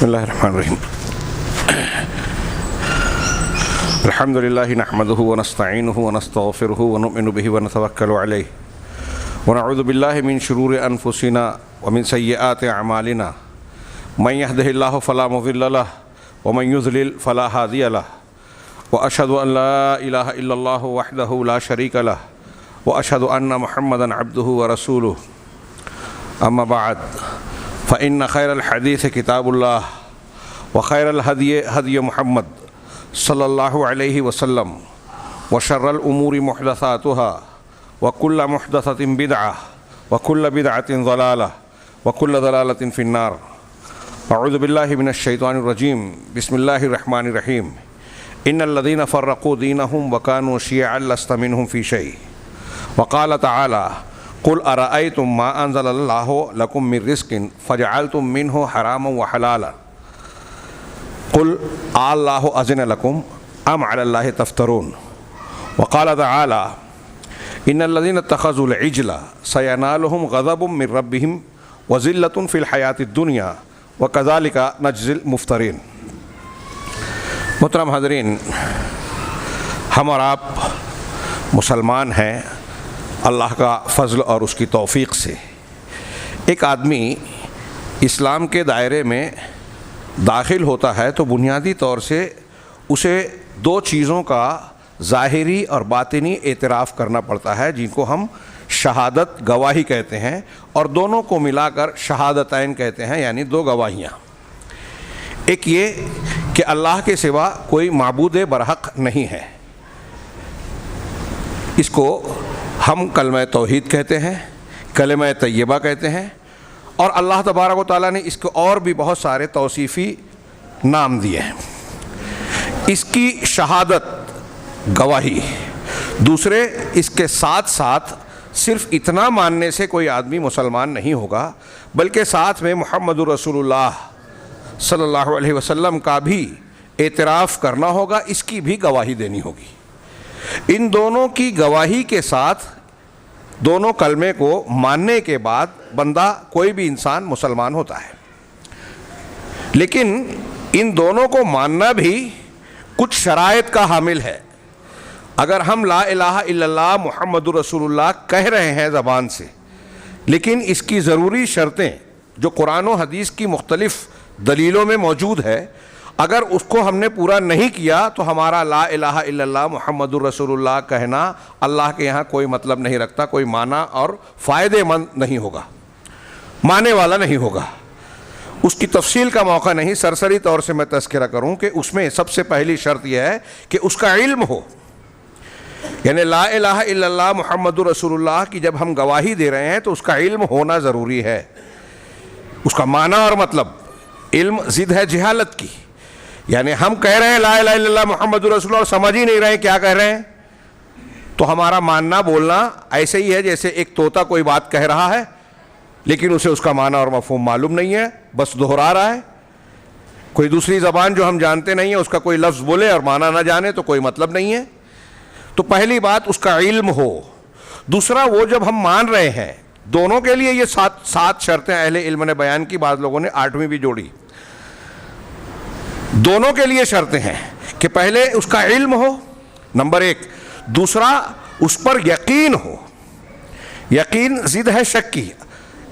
بسم اللہ الرحمن الرحیم الحمد للہ نحمده ونستعینه ونستغفره ونؤمن به ونتوکل علیہ ونعوذ باللہ من شرور انفسنا ومن سیئات اعمالنا من يهده الله فلا مضل له ومن يضلل فلا هادی له واشهد ان لا الہ الا اللہ وحدہ لا شریک له واشهد ان محمدا عبده ورسوله اما بعد فإن خير الحديث كتاب الله وخير الهدي هدي محمد صلى الله عليه وسلم وشر الأمور محدثاتها وكل محدثة بدعة وكل بدعة ضلالة وكل ضلالة في النار. أعوذ بالله من الشيطان الرجيم. بسم الله الرحمن الرحيم. إن الذين فرقوا دينهم وكانوا شيعا لست منهم في شيء. وقال تعالى قل ارأيتم ما انزل الله لكم من رزق فجعلتم منه حراما وحلالا قل الله اذن لكم ام على الله تفترون. وقال تعالى ان الذين اتخذوا العجل سينالهم غضب من ربهم وذلة في الحياة الدنيا وكذلك نجزي المفترين. محترم حاضرین، ہم اور آپ مسلمان ہیں اللہ کا فضل اور اس کی توفیق سے. ایک آدمی اسلام کے دائرے میں داخل ہوتا ہے تو بنیادی طور سے اسے دو چیزوں کا ظاہری اور باطنی اعتراف کرنا پڑتا ہے، جن کو ہم شہادت گواہی کہتے ہیں، اور دونوں کو ملا کر شہادتین کہتے ہیں، یعنی دو گواہیاں. ایک یہ کہ اللہ کے سوا کوئی معبود برحق نہیں ہے، اس کو ہم کلمہ توحید کہتے ہیں، کلمہ طیبہ کہتے ہیں، اور اللہ تبارک و تعالیٰ نے اس کو اور بھی بہت سارے توصیفی نام دیے ہیں. اس کی شہادت گواہی. دوسرے، اس کے ساتھ ساتھ صرف اتنا ماننے سے کوئی آدمی مسلمان نہیں ہوگا، بلکہ ساتھ میں محمد رسول اللہ صلی اللہ علیہ وسلم کا بھی اعتراف کرنا ہوگا، اس کی بھی گواہی دینی ہوگی. ان دونوں کی گواہی کے ساتھ، دونوں کلمے کو ماننے کے بعد بندہ، کوئی بھی انسان مسلمان ہوتا ہے. لیکن ان دونوں کو ماننا بھی کچھ شرائط کا حامل ہے. اگر ہم لا الہ الا اللہ محمد رسول اللہ کہہ رہے ہیں زبان سے، لیکن اس کی ضروری شرطیں جو قرآن و حدیث کی مختلف دلیلوں میں موجود ہے، اگر اس کو ہم نے پورا نہیں کیا تو ہمارا لا الہ الا اللہ محمد الرسول اللہ کہنا اللہ کے یہاں کوئی مطلب نہیں رکھتا، کوئی معنی اور فائدے مند نہیں ہوگا، ماننے والا نہیں ہوگا. اس کی تفصیل کا موقع نہیں، سرسری طور سے میں تذکرہ کروں کہ اس میں سب سے پہلی شرط یہ ہے کہ اس کا علم ہو. یعنی لا الہ الا اللہ محمد الرسول اللہ کی جب ہم گواہی دے رہے ہیں تو اس کا علم ہونا ضروری ہے. اس کا معنی اور مطلب، علم ضد ہے جہالت کی. یعنی ہم کہہ رہے ہیں لا الہ الا اللہ محمد رسول اللہ اور سمجھ ہی نہیں رہے کیا کہہ رہے ہیں، تو ہمارا ماننا بولنا ایسے ہی ہے جیسے ایک طوطا کوئی بات کہہ رہا ہے لیکن اسے اس کا معنی اور مفہوم معلوم نہیں ہے، بس دہرا رہا ہے. کوئی دوسری زبان جو ہم جانتے نہیں ہیں اس کا کوئی لفظ بولے اور معنی نہ جانے تو کوئی مطلب نہیں ہے. تو پہلی بات اس کا علم ہو. دوسرا، وہ جب ہم مان رہے ہیں، دونوں کے لیے یہ سات شرطیں اہل علم نے بیان کی، بعض لوگوں نے 8ویں بھی جوڑی. دونوں کے لیے شرطیں ہیں کہ پہلے اس کا علم ہو، نمبر 1. دوسرا، اس پر یقین ہو. یقین ضد ہے شک کی.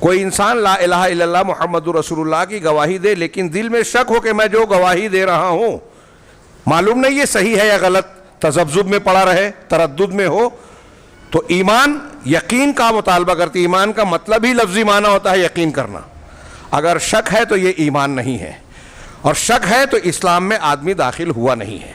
کوئی انسان لا الہ الا اللہ محمد رسول اللہ کی گواہی دے لیکن دل میں شک ہو کہ میں جو گواہی دے رہا ہوں معلوم نہیں یہ صحیح ہے یا غلط، تذبذب میں پڑا رہے، تردد میں ہو، تو ایمان یقین کا مطالبہ کرتی. ایمان کا مطلب ہی لفظی معنی ہوتا ہے یقین کرنا. اگر شک ہے تو یہ ایمان نہیں ہے، اور شک ہے تو اسلام میں آدمی داخل ہوا نہیں ہے.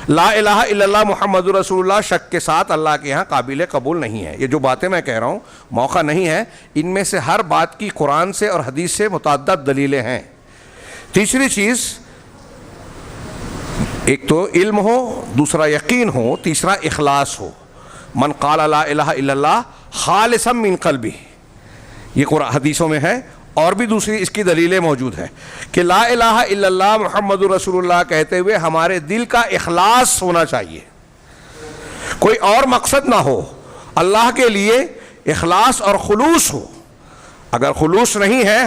لا الہ الا اللہ محمد رسول اللہ شک کے ساتھ اللہ کے ہاں قابل قبول نہیں ہے. یہ جو باتیں میں کہہ رہا ہوں موقع نہیں ہے، ان میں سے ہر بات کی قرآن سے اور حدیث سے متعدد دلیلیں ہیں. تیسری چیز، ایک تو علم ہو، دوسرا یقین ہو، تیسرا اخلاص ہو. من قال لا الہ الا اللہ خالصا من قلبہ، یہ قرآن حدیثوں میں ہے، اور بھی دوسری اس کی دلیلیں موجود ہیں کہ لا الہ الا اللہ محمد رسول اللہ کہتے ہوئے ہمارے دل کا اخلاص ہونا چاہیے، کوئی اور مقصد نہ ہو، اللہ کے لیے اخلاص اور خلوص ہو. اگر خلوص نہیں ہے،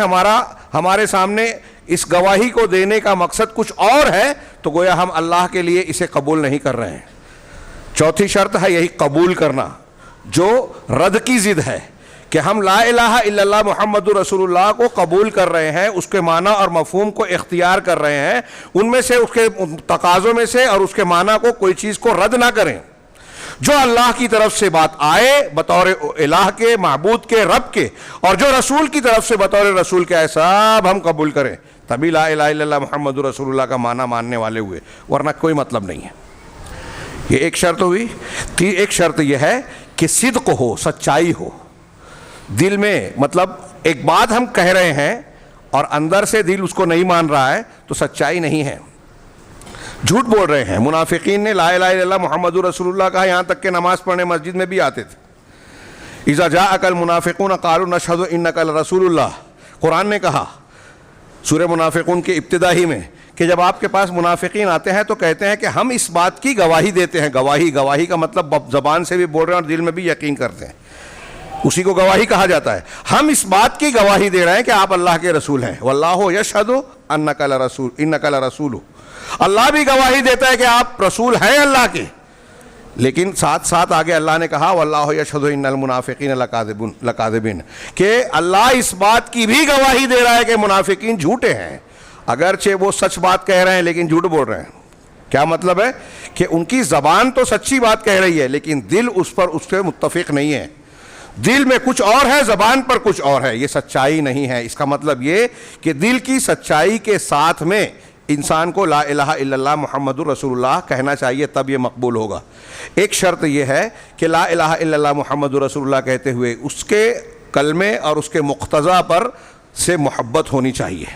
ہمارے سامنے اس گواہی کو دینے کا مقصد کچھ اور ہے تو گویا ہم اللہ کے لیے اسے قبول نہیں کر رہے ہیں۔ چوتھی شرط ہے یہی قبول کرنا، جو رد کی ضد ہے، کہ ہم لا الہ الا اللہ محمد رسول اللہ کو قبول کر رہے ہیں، اس کے معنی اور مفہوم کو اختیار کر رہے ہیں، ان میں سے اس کے تقاضوں میں سے اور اس کے معنی کو کوئی چیز کو رد نہ کریں۔ جو اللہ کی طرف سے بات آئے بطور الہ کے، معبود کے، رب کے، اور جو رسول کی طرف سے بطور رسول کے آئے سب ہم قبول کریں، تبھی لا الہ الا اللہ محمد رسول اللہ کا معنی ماننے والے ہوئے، ورنہ کوئی مطلب نہیں ہے۔ یہ ایک شرط ہوئی۔ ایک شرط یہ ہے کہ صدق ہو، سچائی ہو دل میں، مطلب ایک بات ہم کہہ رہے ہیں اور اندر سے دل اس کو نہیں مان رہا ہے تو سچائی نہیں ہے، جھوٹ بول رہے ہیں۔ منافقین نے لا الہ الا اللہ محمد رسول اللہ کہا، یہاں تک کہ نماز پڑھنے مسجد میں بھی آتے تھے۔ اذا جاءک المنافقون قالوا نشہد انک لرسول اللہ، قرآن نے کہا سورہ منافقون کے ابتدائی میں کہ جب آپ کے پاس منافقین آتے ہیں تو کہتے ہیں کہ ہم اس بات کی گواہی دیتے ہیں۔ گواہی کا مطلب زبان سے بھی بول رہے ہیں اور دل میں بھی یقین کرتے ہیں، اسی کو گواہی کہا جاتا ہے۔ ہم اس بات کی گواہی دے رہے ہیں کہ آپ اللہ کے رسول ہیں۔ واللہ یشہد انک لرسول، اللہ بھی گواہی دیتا ہے کہ آپ رسول ہیں اللہ کے، لیکن ساتھ ساتھ آگے اللہ نے کہا واللہ یشہد ان المنافقین لکاذبون، کہ اللہ اس بات کی بھی گواہی دے رہا ہے کہ منافقین جھوٹے ہیں، اگرچہ وہ سچ بات کہہ رہے ہیں لیکن جھوٹ بول رہے ہیں۔ کیا مطلب ہے؟ کہ ان کی زبان تو سچی بات کہہ رہی ہے لیکن دل اس سے متفق نہیں ہے، دل میں کچھ اور ہے، زبان پر کچھ اور ہے، یہ سچائی نہیں ہے۔ اس کا مطلب یہ کہ دل کی سچائی کے ساتھ میں انسان کو لا الہ الا اللہ محمد رسول اللہ کہنا چاہیے، تب یہ مقبول ہوگا۔ ایک شرط یہ ہے کہ لا الہ الا اللہ محمد رسول اللہ کہتے ہوئے اس کے کلمے اور اس کے مقتضا پر سے محبت ہونی چاہیے،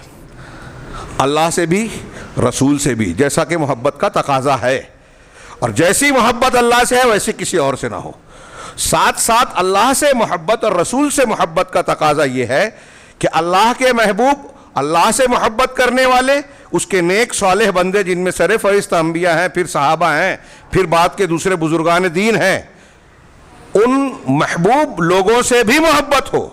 اللہ سے بھی رسول سے بھی، جیسا کہ محبت کا تقاضا ہے، اور جیسی محبت اللہ سے ہے ویسی کسی اور سے نہ ہو۔ ساتھ ساتھ اللہ سے محبت اور رسول سے محبت کا تقاضا یہ ہے کہ اللہ کے محبوب، اللہ سے محبت کرنے والے، اس کے نیک صالح بندے جن میں سر فہرست انبیاء ہیں، پھر صحابہ ہیں، پھر بعد کے دوسرے بزرگان دین ہیں، ان محبوب لوگوں سے بھی محبت ہو،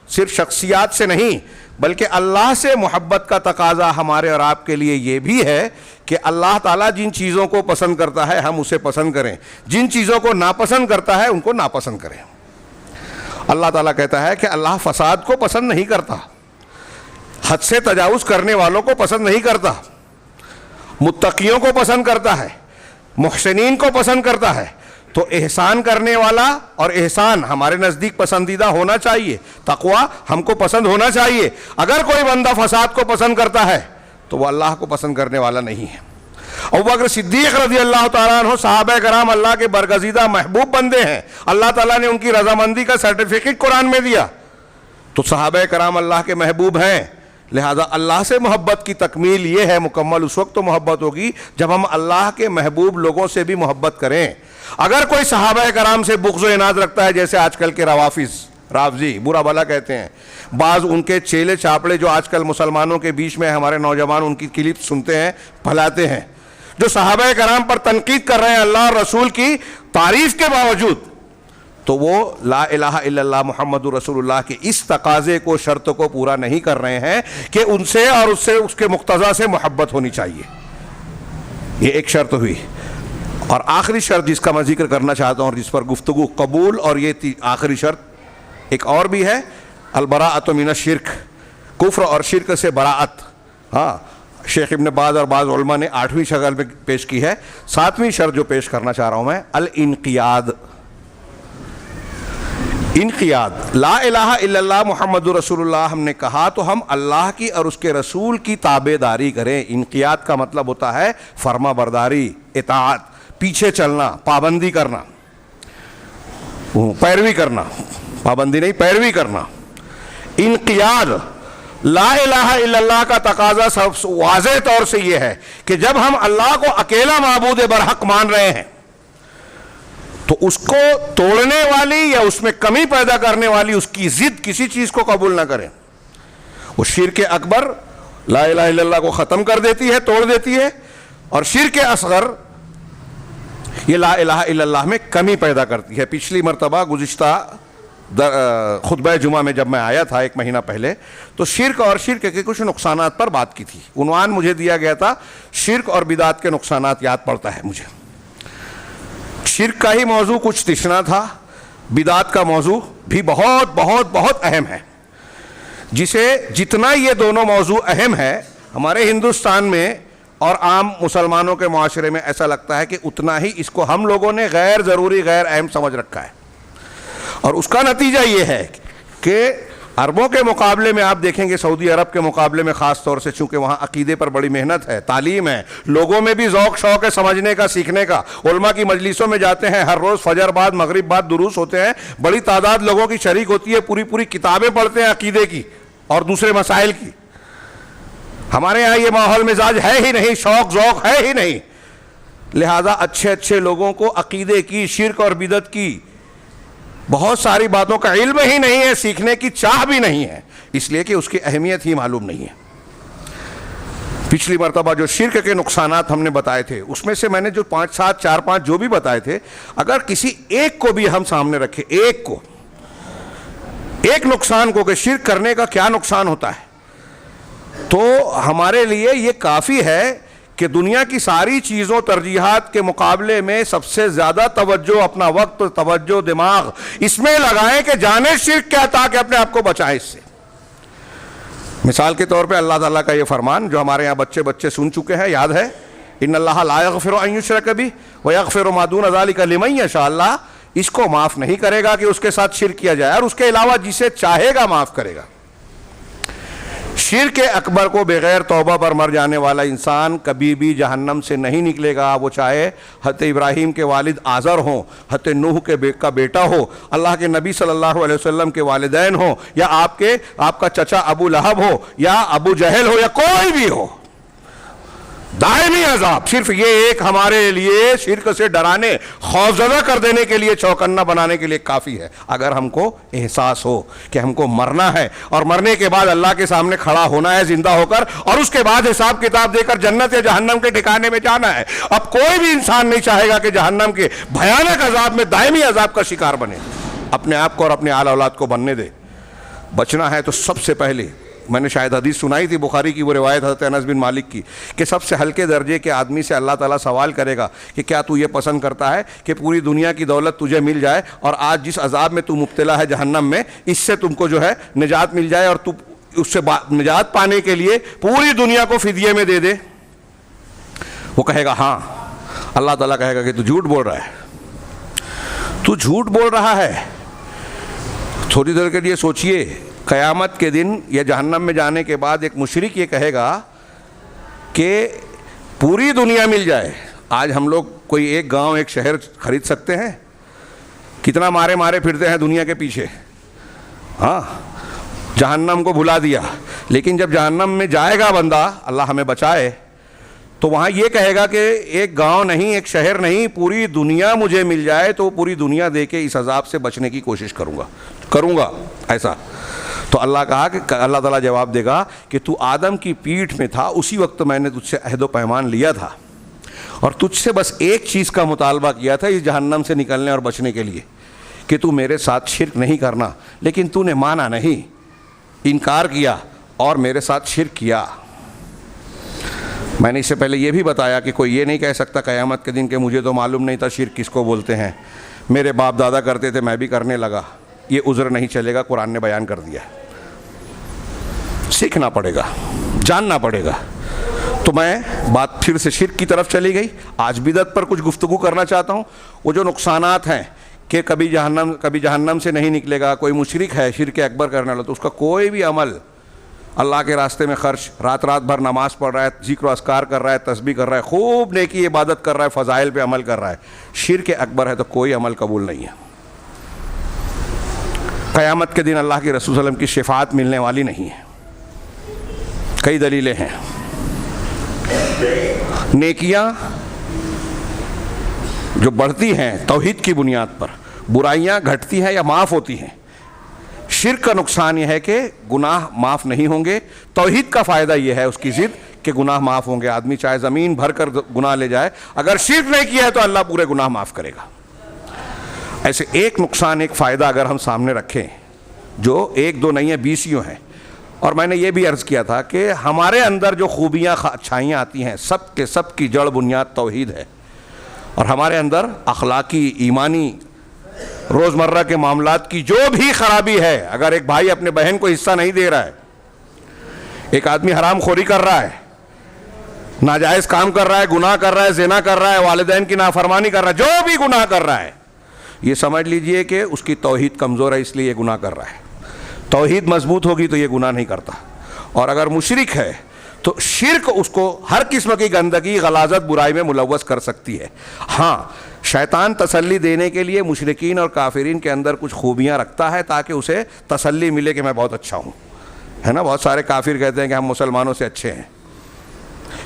صرف شخصیات سے نہیں بلکہ اللہ سے محبت کا تقاضا ہمارے اور آپ کے لیے یہ بھی ہے کہ اللہ تعالیٰ جن چیزوں کو پسند کرتا ہے ہم اسے پسند کریں، جن چیزوں کو ناپسند کرتا ہے ان کو ناپسند کریں۔ اللہ تعالیٰ کہتا ہے کہ اللہ فساد کو پسند نہیں کرتا، حد سے تجاوز کرنے والوں کو پسند نہیں کرتا، متقیوں کو پسند کرتا ہے، محسنین کو پسند کرتا ہے۔ تو احسان کرنے والا اور احسان ہمارے نزدیک پسندیدہ ہونا چاہیے، تقوی ہم کو پسند ہونا چاہیے۔ اگر کوئی بندہ فساد کو پسند کرتا ہے تو وہ اللہ کو پسند کرنے والا نہیں ہے۔ ابوبکر صدیق رضی اللہ تعالیٰ عنہ صحابہ کرام اللہ کے برگزیدہ محبوب بندے ہیں، اللہ تعالیٰ نے ان کی رضامندی کا سرٹیفکیٹ قرآن میں دیا، تو صحابہ کرام اللہ کے محبوب ہیں، لہذا اللہ سے محبت کی تکمیل یہ ہے، مکمل اس وقت تو محبت ہوگی جب ہم اللہ کے محبوب لوگوں سے بھی محبت کریں۔ اگر کوئی صحابہ کرام سے بغض و عناد رکھتا ہے، جیسے آج کل کے رافضی برا بھلا کہتے ہیں، بعض ان کے چیلے چاپڑے جو آج کل مسلمانوں کے بیچ میں ہمارے نوجوان ان کی کلپ سنتے ہیں، پھیلاتے ہیں، جو صحابہ کرام پر تنقید کر رہے ہیں اللہ اور رسول کی تعریف کے باوجود، تو وہ لا الہ الا اللہ محمد رسول اللہ کے اس تقاضے کو، شرط کو پورا نہیں کر رہے ہیں کہ ان سے اور اس کے مقتضا سے محبت ہونی چاہیے۔ یہ ایک شرط ہوئی۔ اور آخری شرط جس کا میں ذکر کرنا چاہتا ہوں اور جس پر گفتگو قبول، اور یہ آخری شرط ایک اور بھی ہے، البراءۃ من الشرک، کفر اور شرک سے براءت۔ ہاں، شیخ ابن باز اور بعض علماء نے 8ویں شکل میں پیش کی ہے۔ 7ویں شرط جو پیش کرنا چاہ رہا ہوں میں، الانقیاد۔ انقیاد، لا الہ الا اللہ محمد رسول اللہ ہم نے کہا تو ہم اللہ کی اور اس کے رسول کی تابع داری کریں۔ انقیاد کا مطلب ہوتا ہے فرما برداری، اطاعت، پیچھے چلنا، پابندی کرنا، پیروی کرنا، پابندی نہیں پیروی کرنا۔ انقیاد، لا الہ الا اللہ کا تقاضا سب واضح طور سے یہ ہے کہ جب ہم اللہ کو اکیلا معبود برحق مان رہے ہیں تو اس کو توڑنے والی یا اس میں کمی پیدا کرنے والی اس کی ضد کسی چیز کو قبول نہ کریں۔ وہ شرک اکبر لا الہ الا اللہ کو ختم کر دیتی ہے، توڑ دیتی ہے، اور شرک اصغر یہ لا الہ الا اللہ میں کمی پیدا کرتی ہے۔ پچھلی مرتبہ گزشتہ خطبہ جمعہ میں جب میں آیا تھا 1 مہینہ پہلے تو شرک اور شرک کے کچھ نقصانات پر بات کی تھی. عنوان مجھے دیا گیا تھا شرک اور بدعت کے نقصانات. یاد پڑتا ہے مجھے. شرک کا ہی موضوع کچھ تشنا تھا, بدعت کا موضوع بھی بہت بہت بہت اہم ہے, جسے جتنا یہ دونوں موضوع اہم ہے ہمارے ہندوستان میں اور عام مسلمانوں کے معاشرے میں ایسا لگتا ہے کہ اتنا ہی اس کو ہم لوگوں نے غیر ضروری غیر اہم سمجھ رکھا ہے. اور اس کا نتیجہ یہ ہے کہ عربوں کے مقابلے میں آپ دیکھیں گے, سعودی عرب کے مقابلے میں خاص طور سے, چونکہ وہاں عقیدے پر بڑی محنت ہے, تعلیم ہے, لوگوں میں بھی ذوق شوق ہے سمجھنے کا, سیکھنے کا. علماء کی مجلسوں میں جاتے ہیں, ہر روز فجر بعد مغرب بعد دروس ہوتے ہیں, بڑی تعداد لوگوں کی شریک ہوتی ہے, پوری کتابیں پڑھتے ہیں عقیدے کی اور دوسرے مسائل کی. ہمارے یہاں یہ ماحول مزاج ہے ہی نہیں, شوق ذوق ہے ہی نہیں. لہذا اچھے لوگوں کو عقیدے کی, شرک اور بدعت کی بہت ساری باتوں کا علم ہی نہیں ہے, سیکھنے کی چاہ بھی نہیں ہے, اس لیے کہ اس کی اہمیت ہی معلوم نہیں ہے. پچھلی مرتبہ جو شرک کے نقصانات ہم نے بتائے تھے اس میں سے میں نے جو 4-5 جو بھی بتائے تھے, اگر کسی ایک کو بھی ہم سامنے رکھیں, ایک نقصان کو کہ شرک کرنے کا کیا نقصان ہوتا ہے, تو ہمارے لیے یہ کافی ہے کہ دنیا کی ساری چیزوں ترجیحات کے مقابلے میں سب سے زیادہ توجہ, اپنا وقت, توجہ, دماغ اس میں لگائیں کہ جانے شرک کیا تھا کہ اپنے آپ کو بچائیں اس سے. مثال کے طور پہ اللہ تعالیٰ کا یہ فرمان جو ہمارے یہاں بچے سن چکے ہیں, یاد ہے, ان اللہ لا یغفر ان یشرک بہ ویغفر ما دون ذلک لمن یشاء. اللہ اس کو معاف نہیں کرے گا کہ اس کے ساتھ شرک کیا جائے, اور اس کے علاوہ جسے چاہے گا معاف کرے گا. شرک اکبر کو بغیر توبہ پر مر جانے والا انسان کبھی بھی جہنم سے نہیں نکلے گا, وہ چاہے حضرت ابراہیم کے والد آزر ہوں, حضرت نوح کا بیٹا ہو, اللہ کے نبی صلی اللہ علیہ وسلم کے والدین ہوں, یا آپ کا چچا ابو لہب ہو, یا ابو جہل ہو, یا کوئی بھی ہو. دائمی عذاب صرف یہ ایک ہمارے لیے شرک سے ڈرانے, خوفزدہ کر دینے کے لیے, چوکنا بنانے کے لیے کافی ہے. اگر ہم کو احساس ہو کہ ہم کو مرنا ہے اور مرنے کے بعد اللہ کے سامنے کھڑا ہونا ہے زندہ ہو کر, اور اس کے بعد حساب کتاب دے کر جنت یا جہنم کے ٹھکانے میں جانا ہے. اب کوئی بھی انسان نہیں چاہے گا کہ جہنم کے بھیانک عذاب میں, دائمی عذاب کا شکار بنے. اپنے آپ کو اور اپنے آل اولاد کو بننے دے. بچنا ہے تو سب سے پہلے, میں نے شاید حدیث سنائی تھی بخاری کی, وہ روایت حضرت انس بن مالک کی, کہ سب سے ہلکے درجے کے آدمی سے اللہ تعالیٰ سوال کرے گا کہ کیا تو یہ پسند کرتا ہے کہ پوری دنیا کی دولت تجھے مل جائے, اور آج جس عذاب میں تو مبتلا ہے جہنم میں, اس سے تم کو جو ہے نجات مل جائے, اور تو اس سے نجات پانے کے لیے پوری دنیا کو فدیے میں دے دے. وہ کہے گا ہاں. اللہ تعالیٰ کہے گا کہ تو جھوٹ بول رہا ہے, تو جھوٹ بول رہا ہے. تھوڑی دیر کے لیے سوچئے, قیامت کے دن یا جہنم میں جانے کے بعد ایک مشرک یہ کہے گا کہ پوری دنیا مل جائے. آج ہم لوگ کوئی ایک گاؤں ایک شہر خرید سکتے ہیں؟ کتنا مارے پھرتے ہیں دنیا کے پیچھے. ہاں, جہنم کو بھلا دیا. لیکن جب جہنم میں جائے گا بندہ, اللہ ہمیں بچائے, تو وہاں یہ کہے گا کہ ایک گاؤں نہیں, ایک شہر نہیں, پوری دنیا مجھے مل جائے تو پوری دنیا دے کے اس عذاب سے بچنے کی کوشش کروں گا ایسا. تو اللہ کہا کہ اللہ تعالیٰ جواب دے گا کہ تو آدم کی پیٹھ میں تھا, اسی وقت میں نے تجھ سے عہد و پیمان لیا تھا, اور تجھ سے بس ایک چیز کا مطالبہ کیا تھا اس جہنم سے نکلنے اور بچنے کے لیے, کہ تو میرے ساتھ شرک نہیں کرنا. لیکن تو نے مانا نہیں, انکار کیا اور میرے ساتھ شرک کیا. میں نے اس سے پہلے یہ بھی بتایا کہ کوئی یہ نہیں کہہ سکتا قیامت کے دن کہ مجھے تو معلوم نہیں تھا شرک کس کو بولتے ہیں, میرے باپ دادا کرتے تھے میں بھی کرنے لگا. یہ عذر نہیں چلے گا, قرآن نے بیان کر دیا. سیکھنا پڑے گا, جاننا پڑے گا. تو میں بات پھر سے شرک کی طرف چلی گئی. آج بدعت پر کچھ گفتگو کرنا چاہتا ہوں. وہ جو نقصانات ہیں کہ کبھی جہنم سے نہیں نکلے گا, کوئی مشرک ہے شرک اکبر کرنے والا, تو اس کا کوئی بھی عمل اللہ کے راستے میں خرچ, رات بھر نماز پڑھ رہا ہے, ذکر و اذکار کر رہا ہے, تسبیح کر رہا ہے, خوب نیکی عبادت کر رہا ہے, فضائل پہ عمل کر رہا ہے, شرک اکبر ہے تو کوئی عمل قبول نہیں ہے. قیامت کے دن اللہ کے رسول صلی اللہ علیہ وسلم کی شفاعت ملنے والی نہیں ہے. کئی دلیلیں ہیں. نیکیاں جو بڑھتی ہیں توحید کی بنیاد پر, برائیاں گھٹتی ہیں یا معاف ہوتی ہیں. شرک کا نقصان یہ ہے کہ گناہ معاف نہیں ہوں گے. توحید کا فائدہ یہ ہے اس کی ضد کہ گناہ معاف ہوں گے. آدمی چاہے زمین بھر کر گناہ لے جائے, اگر شرک نہیں کیا ہے تو اللہ پورے گناہ معاف کرے گا. ایسے ایک نقصان ایک فائدہ اگر ہم سامنے رکھیں جو ایک دو نہیں ہے 20 ہیں، اور میں نے یہ بھی عرض کیا تھا کہ ہمارے اندر جو خوبیاں اچھائیاں آتی ہیں سب کی جڑ بنیاد توحید ہے، اور ہمارے اندر اخلاقی ایمانی روزمرہ کے معاملات کی جو بھی خرابی ہے، اگر ایک بھائی اپنے بہن کو حصہ نہیں دے رہا ہے، ایک آدمی حرام خوری کر رہا ہے، ناجائز کام کر رہا ہے، گناہ کر رہا ہے، زنا کر رہا ہے، والدین کی نافرمانی کر رہا ہے، جو بھی گناہ کر رہا ہے، یہ سمجھ لیجئے کہ اس کی توحید کمزور ہے، اس لیے یہ گناہ کر رہا ہے۔ توحید مضبوط ہوگی تو یہ گناہ نہیں کرتا، اور اگر مشرک ہے تو شرک اس کو ہر قسم کی گندگی، غلاظت، برائی میں ملوث کر سکتی ہے۔ ہاں، شیطان تسلی دینے کے لیے مشرکین اور کافرین کے اندر کچھ خوبیاں رکھتا ہے تاکہ اسے تسلی ملے کہ میں بہت اچھا ہوں، ہے نا۔ بہت سارے کافر کہتے ہیں کہ ہم مسلمانوں سے اچھے ہیں،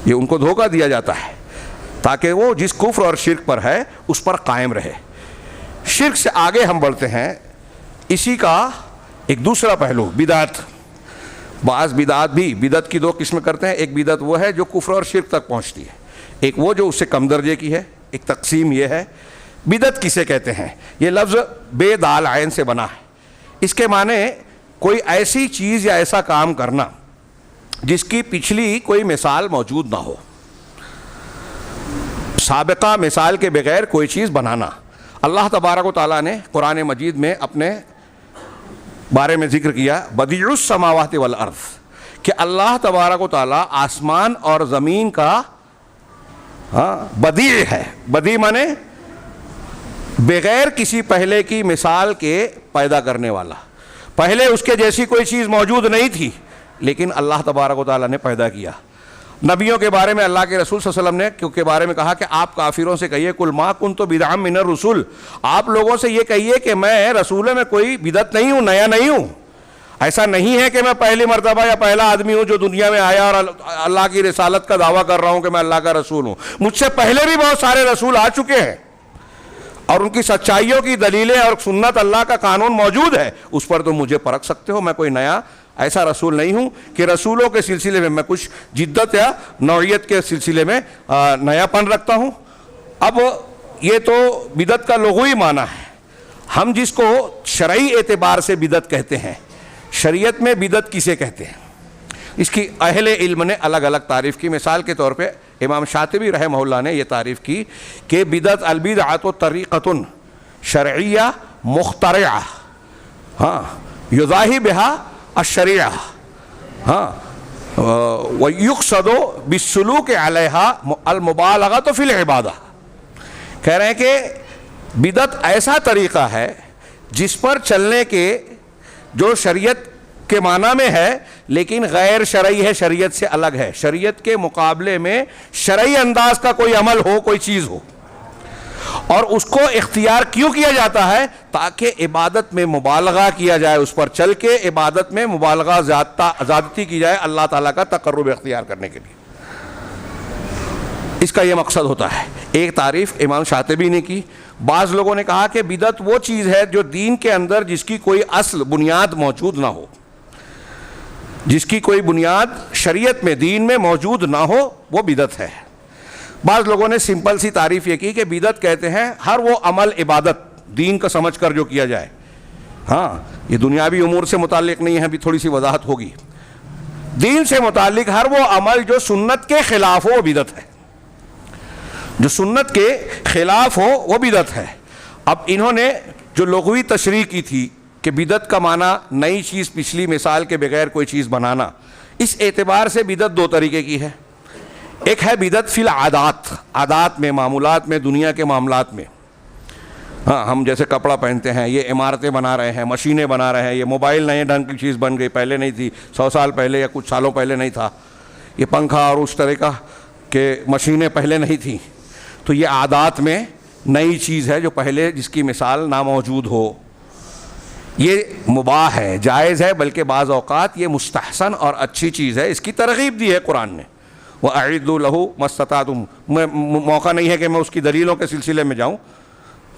یہ ان کو دھوکہ دیا جاتا ہے تاکہ وہ جس کفر اور شرک پر ہے اس پر قائم رہے۔ شرک سے آگے ہم بڑھتے ہیں، اسی کا ایک دوسرا پہلو بدعت۔ بعض بدعات بھی، بدعت کی 2 قسم کرتے ہیں، ایک بدعت وہ ہے جو کفر اور شرک تک پہنچتی ہے، ایک وہ جو اس سے کم درجے کی ہے۔ ایک تقسیم یہ ہے بدعت کسے کہتے ہیں، یہ لفظ بے دال عین سے بنا ہے، اس کے معنی کوئی ایسی چیز یا ایسا کام کرنا جس کی پچھلی کوئی مثال موجود نہ ہو، سابقہ مثال کے بغیر کوئی چیز بنانا۔ اللہ تبارک و تعالیٰ نے قرآن مجید میں اپنے بارے میں ذکر کیا بدیع السماوات والارض، کہ اللہ تبارک و تعالیٰ آسمان اور زمین کا بدیع ہے۔ بدیع مانے بغیر کسی پہلے کی مثال کے پیدا کرنے والا، پہلے اس کے جیسی کوئی چیز موجود نہیں تھی لیکن اللہ تبارک و تعالیٰ نے پیدا کیا۔ نبیوں کے بارے میں اللہ کے رسول صلی اللہ علیہ وسلم نے کیونکہ بارے میں کہا کہ آپ کافروں سے کہیے قل ما کنت بدعا من الرسل، آپ لوگوں سے یہ کہیے کہ میں رسول میں کوئی بدعت نہیں ہوں، نیا نہیں ہوں۔ ایسا نہیں ہے کہ میں پہلی مرتبہ یا پہلا آدمی ہوں جو دنیا میں آیا اور اللہ کی رسالت کا دعویٰ کر رہا ہوں کہ میں اللہ کا رسول ہوں۔ مجھ سے پہلے بھی بہت سارے رسول آ چکے ہیں اور ان کی سچائیوں کی دلیلیں اور سنت اللہ کا قانون موجود ہے، اس پر تو مجھے پرکھ سکتے ہو۔ میں کوئی نیا ایسا رسول نہیں ہوں کہ رسولوں کے سلسلے میں کچھ جدت یا نوعیت کے سلسلے میں نیا پن رکھتا ہوں۔ اب یہ تو بدعت کا لغوی معنی ہے، ہم جس کو شرعی اعتبار سے بدعت کہتے ہیں، شریعت میں بدعت کسے کہتے ہیں، اس کی اہل علم نے الگ الگ تعریف کی۔ مثال کے طور پہ امام شاطبی رحمہ اللہ نے یہ تعریف کی کہ بدعت البدعۃ طریقۃ شرعیہ مخترعہ یضاہی بہا الشریعہ ویقصد بالسلوک علیہا المبالغۃ فی العبادہ۔ کہہ رہے ہیں کہ بدعت ایسا طریقہ ہے جس پر چلنے کے جو شریعت کے معنی میں ہے لیکن غیر شرعی ہے، شریعت سے الگ ہے، شریعت کے مقابلے میں شرعی انداز کا کوئی عمل ہو، کوئی چیز ہو، اور اس کو اختیار کیوں کیا جاتا ہے؟ تاکہ عبادت میں مبالغہ کیا جائے، اس پر چل کے عبادت میں مبالغہ زیادتی کی جائے اللہ تعالیٰ کا تقرب اختیار کرنے کے لیے، اس کا یہ مقصد ہوتا ہے۔ ایک تعریف امام شاطبی نے کی۔ بعض لوگوں نے کہا کہ بدعت وہ چیز ہے جو دین کے اندر جس کی کوئی اصل بنیاد موجود نہ ہو، جس کی کوئی بنیاد شریعت میں دین میں موجود نہ ہو، وہ بدعت ہے۔ بعض لوگوں نے سمپل سی تعریف یہ کی کہ بدعت کہتے ہیں ہر وہ عمل عبادت دین کا سمجھ کر جو کیا جائے، ہاں یہ دنیاوی امور سے متعلق نہیں ہے، ابھی تھوڑی سی وضاحت ہوگی، دین سے متعلق ہر وہ عمل جو سنت کے خلاف ہو وہ بدعت ہے، جو سنت کے خلاف ہو وہ بدعت ہے۔ اب انہوں نے جو لغوی تشریح کی تھی کہ بدعت کا معنی نئی چیز پچھلی مثال کے بغیر کوئی چیز بنانا، اس اعتبار سے بدعت 2 طریقے کی ہے۔ ایک ہے بدعت فی العادات، عادات میں، معمولات میں، دنیا کے معاملات میں۔ ہاں ہم جیسے کپڑا پہنتے ہیں، یہ عمارتیں بنا رہے ہیں، مشینیں بنا رہے ہیں، یہ موبائل نئے ڈھنگ کی چیز بن گئی، پہلے نہیں تھی، 100 سال پہلے یا کچھ سالوں پہلے نہیں تھا، یہ پنکھا اور اس طرح کا کہ مشینیں پہلے نہیں تھیں، تو یہ عادات میں نئی چیز ہے جو پہلے جس کی مثال ناموجود ہو۔ یہ مباح ہے، جائز ہے، بلکہ بعض اوقات یہ مستحسن اور اچھی چیز ہے، اس کی ترغیب دی ہے قرآن نے۔ وَأَعِدُّوا لَهُ مَا اسْتَطَعْتُمْ، موقع نہیں ہے کہ میں اس کی دلیلوں کے سلسلے میں جاؤں،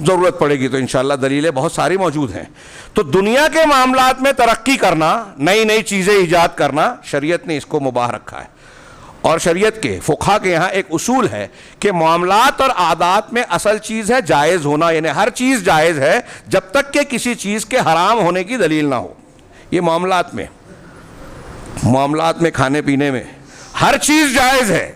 ضرورت پڑے گی تو انشاءاللہ دلیلیں بہت ساری موجود ہیں۔ تو دنیا کے معاملات میں ترقی کرنا، نئی نئی چیزیں ایجاد کرنا، شریعت نے اس کو مباح رکھا ہے، اور شریعت کے فقہا کے یہاں ایک اصول ہے کہ معاملات اور عادات میں اصل چیز ہے جائز ہونا، یعنی ہر چیز جائز ہے جب تک کہ کسی چیز کے حرام ہونے کی دلیل نہ ہو. یہ معاملات میں کھانے پینے میں ہر چیز جائز ہے.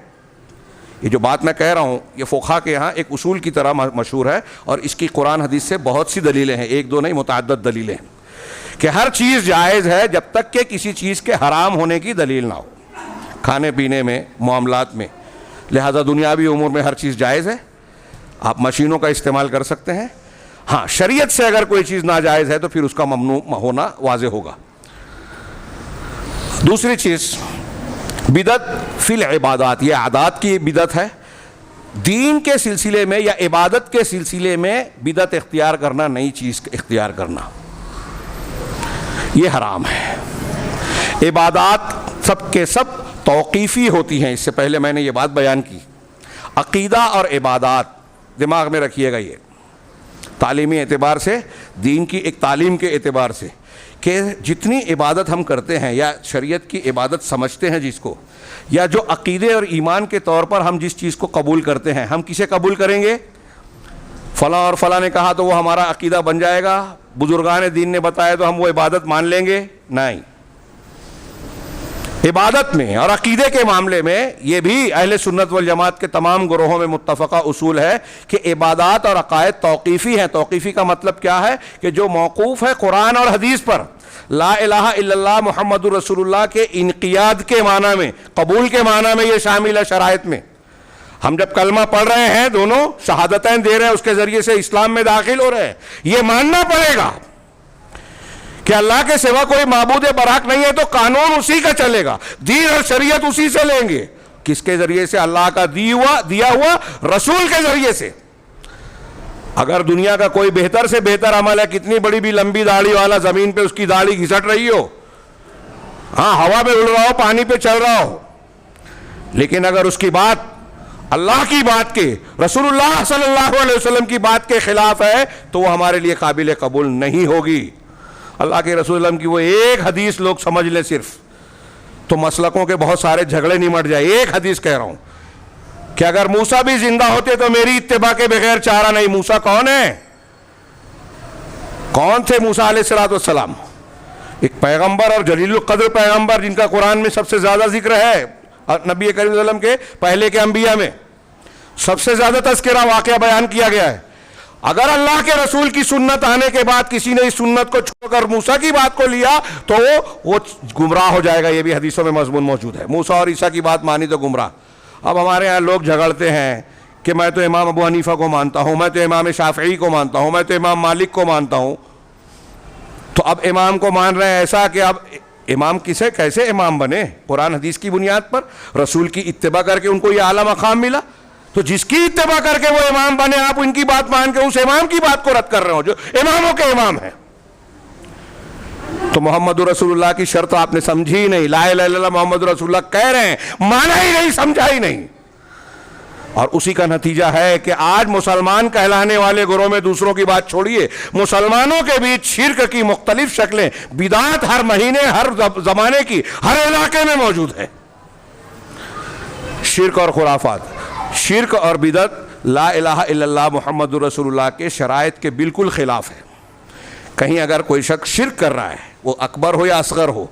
یہ جو بات میں کہہ رہا ہوں یہ فقہا کے یہاں ایک اصول کی طرح مشہور ہے، اور اس کی قرآن حدیث سے بہت سی دلیلیں ہیں، ایک دو نہیں متعدد دلیلیں ہیں کہ ہر چیز جائز ہے جب تک کہ کسی چیز کے حرام ہونے کی دلیل نہ ہو. کھانے پینے میں، معاملات میں، لہذا دنیاوی امور میں ہر چیز جائز ہے. آپ مشینوں کا استعمال کر سکتے ہیں. ہاں شریعت سے اگر کوئی چیز ناجائز ہے تو پھر اس کا ممنوع ہونا واضح ہوگا. دوسری چیز بدعت فی العبادات، یہ عادات کی بدعت ہے. دین کے سلسلے میں یا عبادت کے سلسلے میں بدعت اختیار کرنا، نئی چیز اختیار کرنا، یہ حرام ہے. عبادات سب کے سب توقیفی ہوتی ہیں. اس سے پہلے میں نے یہ بات بیان کی. عقیدہ اور عبادات دماغ میں رکھیے گا، یہ تعلیمی اعتبار سے، دین کی ایک تعلیم کے اعتبار سے، کہ جتنی عبادت ہم کرتے ہیں یا شریعت کی عبادت سمجھتے ہیں جس کو، یا جو عقیدے اور ایمان کے طور پر ہم جس چیز کو قبول کرتے ہیں، ہم کسے قبول کریں گے؟ فلاں اور فلاں نے کہا تو وہ ہمارا عقیدہ بن جائے گا، بزرگان دین نے بتایا تو ہم وہ عبادت مان لیں گے؟ نہیں. عبادت میں اور عقیدے کے معاملے میں یہ بھی اہل سنت والجماعت کے تمام گروہوں میں متفقہ اصول ہے کہ عبادات اور عقائد توقیفی ہیں. توقیفی کا مطلب کیا ہے؟ کہ جو موقوف ہے قرآن اور حدیث پر. لا الہ الا اللہ محمد رسول اللہ کے انقیاد کے معنی میں، قبول کے معنی میں یہ شامل ہے. شرائط میں ہم جب کلمہ پڑھ رہے ہیں، دونوں شہادتین دے رہے ہیں، اس کے ذریعے سے اسلام میں داخل ہو رہے ہیں، یہ ماننا پڑے گا کہ اللہ کے سوا کوئی معبود برحق نہیں ہے، تو قانون اسی کا چلے گا، دین اور شریعت اسی سے لیں گے. کس کے ذریعے سے؟ اللہ کا دیا ہوا رسول کے ذریعے سے. اگر دنیا کا کوئی بہتر سے بہتر عمل ہے، کتنی بڑی بھی لمبی داڑھی والا زمین پہ اس کی داڑھی گھسٹ رہی ہو، ہاں ہوا میں اڑ رہا ہو، پانی پہ چل رہا ہو، لیکن اگر اس کی بات اللہ کی بات کے، رسول اللہ صلی اللہ علیہ وسلم کی بات کے خلاف ہے تو وہ ہمارے لیے قابل قبول نہیں ہوگی. اللہ کے رسول اللہ کی وہ ایک حدیث لوگ سمجھ لیں صرف، تو مسلکوں کے بہت سارے جھگڑے نمٹ جائے. ایک حدیث کہہ رہا ہوں کہ اگر موسیٰ بھی زندہ ہوتے تو میری اتباع کے بغیر چارہ نہیں. موسیٰ کون ہے؟ کون تھے موسیٰ علیہ السلام؟ ایک پیغمبر اور جلیل القدر پیغمبر جن کا قرآن میں سب سے زیادہ ذکر ہے، اور نبی کریم صلی اللہ علیہ وسلم کے پہلے کے انبیاء میں سب سے زیادہ تذکرہ واقعہ بیان کیا گیا ہے. اگر اللہ کے رسول کی سنت آنے کے بعد کسی نے اس سنت کو چھوڑ کر موسیٰ کی بات کو لیا تو وہ گمراہ ہو جائے گا. یہ بھی حدیثوں میں مضمون موجود ہے. موسیٰ اور عیسیٰ کی بات مانی تو گمراہ. اب ہمارے ہاں لوگ جھگڑتے ہیں کہ میں تو امام ابو حنیفہ کو مانتا ہوں، میں تو امام شافعی کو مانتا ہوں، میں تو امام مالک کو مانتا ہوں. تو اب امام کو مان رہے ہیں ایسا کہ اب امام کیسے امام بنے؟ قرآن حدیث کی بنیاد پر، رسول کی اتباع کر کے ان کو یہ اعلیٰ مقام ملا. تو جس کی اتباع کر کے وہ امام بنے، آپ ان کی بات مان کے اس امام کی بات کو رد کر رہے ہو جو اماموں کے امام ہیں. تو محمد رسول اللہ کی شرط آپ نے سمجھی ہی نہیں. لا الہ الا اللہ محمد رسول اللہ کہہ رہے ہیں، مانا ہی نہیں، سمجھا ہی نہیں. اور اسی کا نتیجہ ہے کہ آج مسلمان کہلانے والے گروہ میں، دوسروں کی بات چھوڑیے، مسلمانوں کے بیچ شرک کی مختلف شکلیں، بدعات ہر مہینے، ہر زمانے کی، ہر علاقے میں موجود ہے. شرک اور خرافات، شرک اور بدعت لا الہ الا اللہ محمد رسول اللہ کے شرائط کے بالکل خلاف ہے. کہیں اگر کوئی شخص شرک کر رہا ہے، وہ اکبر ہو یا اصغر ہو،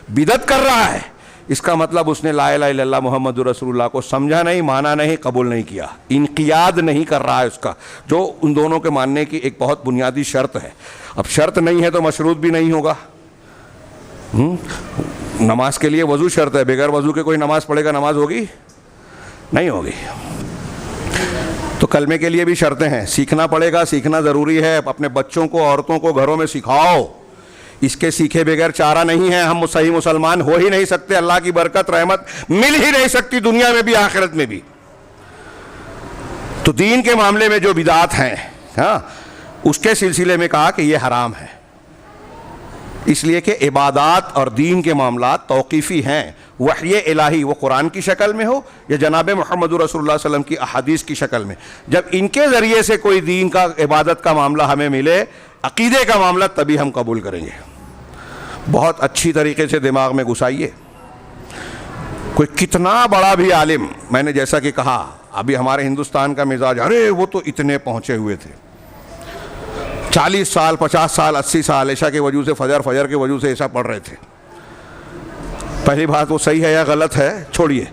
بدعت کر رہا ہے، اس کا مطلب اس نے لا الہ الا اللہ محمد رسول اللہ کو سمجھا نہیں، مانا نہیں، قبول نہیں کیا، انقیاد نہیں کر رہا ہے اس کا، جو ان دونوں کے ماننے کی ایک بہت بنیادی شرط ہے. اب شرط نہیں ہے تو مشروط بھی نہیں ہوگا. نماز کے لیے وضو شرط ہے، بغیر وضو کے کوئی نماز پڑھے گا، نماز ہوگی؟ نہیں ہوگی. تو کلمے کے لیے بھی شرطیں ہیں، سیکھنا پڑے گا، سیکھنا ضروری ہے. اپنے بچوں کو، عورتوں کو گھروں میں سکھاؤ. اس کے سیکھے بغیر چارہ نہیں ہے. ہم صحیح مسلمان ہو ہی نہیں سکتے، اللہ کی برکت رحمت مل ہی نہیں سکتی دنیا میں بھی آخرت میں بھی. تو دین کے معاملے میں جو بدعات ہیں، ہاں، اس کے سلسلے میں کہا کہ یہ حرام ہے، اس لیے کہ عبادات اور دین کے معاملات توقیفی ہیں. وحی الہی وہ قرآن کی شکل میں ہو یا جناب محمد رسول اللہ صلی اللہ علیہ وسلم کی احادیث کی شکل میں، جب ان کے ذریعے سے کوئی دین کا، عبادت کا معاملہ ہمیں ملے، عقیدے کا معاملہ، تبھی ہم قبول کریں گے. بہت اچھی طریقے سے دماغ میں گھسائیے. کوئی کتنا بڑا بھی عالم، میں نے جیسا کہ کہا ابھی ہمارے ہندوستان کا مزاج، ارے وہ تو اتنے پہنچے ہوئے تھے، 40 سال 50 سال 80 سال عشاء کے وجہ سے فجر کے وجہ سے عشاء پڑھ رہے تھے۔ پہلی بات وہ صحیح ہے یا غلط ہے چھوڑیے،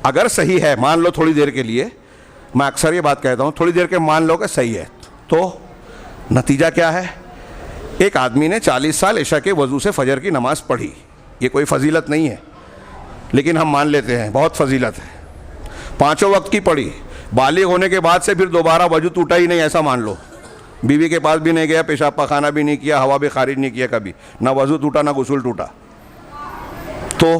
اگر صحیح ہے مان لو تھوڑی دیر کے لیے، میں اکثر یہ بات کہتا ہوں تھوڑی دیر کے مان لو کہ صحیح ہے، تو نتیجہ کیا ہے؟ ایک آدمی نے 40 سال عشاء کے وضو سے فجر کی نماز پڑھی، یہ کوئی فضیلت نہیں ہے، لیکن ہم مان لیتے ہیں بہت فضیلت ہے۔ 5 وقت کی پڑھی، بالغ ہونے کے بعد سے پھر دوبارہ وضو ٹوٹا ہی نہیں، ایسا مان لو، بیوی کے پاس بھی نہیں گیا، پیشاب پخانہ بھی نہیں کیا، ہوا بھی خارج نہیں کیا کبھی، نہ وضو ٹوٹا نہ غسل ٹوٹا، تو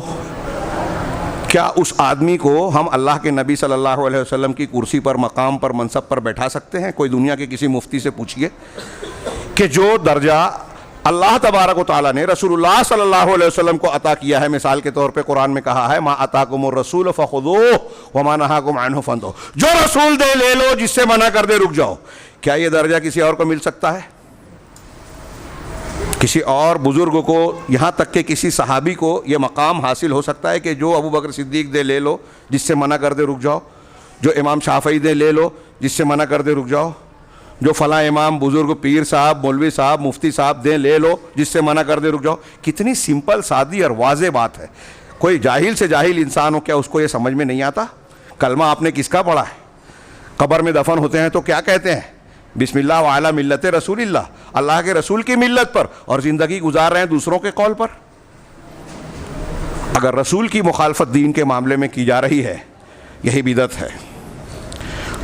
کیا اس آدمی کو ہم اللہ کے نبی صلی اللہ علیہ وسلم کی کرسی پر، مقام پر، منصب پر بیٹھا سکتے ہیں؟ کوئی دنیا کے کسی مفتی سے پوچھئے کہ جو درجہ اللہ تبارک و تعالیٰ نے رسول اللہ صلی اللہ علیہ وسلم کو عطا کیا ہے، مثال کے طور پہ قرآن میں کہا ہے ما آتاکم الرسول فخذوہ وما نہاکم عنہ فانتہوا، جو رسول دے لے لو، جس سے منع کر دے رک جاؤ، کیا یہ درجہ کسی اور کو مل سکتا ہے؟ کسی اور بزرگ کو، یہاں تک کہ کسی صحابی کو یہ مقام حاصل ہو سکتا ہے کہ جو ابو بکر صدیق دے لے لو، جس سے منع کر دے رک جاؤ، جو امام شافعی دے لے لو، جس سے منع کر دے رک جاؤ، جو فلاں امام بزرگ پیر صاحب مولوی صاحب مفتی صاحب دے لے لو، جس سے منع کر دے رک جاؤ؟ کتنی سمپل سادی اور واضح بات ہے، کوئی جاہل سے جاہل انسان ہو کیا اس کو یہ سمجھ میں نہیں آتا؟ کلمہ آپ نے کس کا پڑھا ہے؟ قبر میں دفن ہوتے ہیں تو کیا کہتے ہیں؟ بسم اللہ وعلی ملت رسول اللہ، اللہ کے رسول کی ملت پر، اور زندگی گزار رہے ہیں دوسروں کے قول پر۔ اگر رسول کی مخالفت دین کے معاملے میں کی جا رہی ہے، یہی بدعت ہے،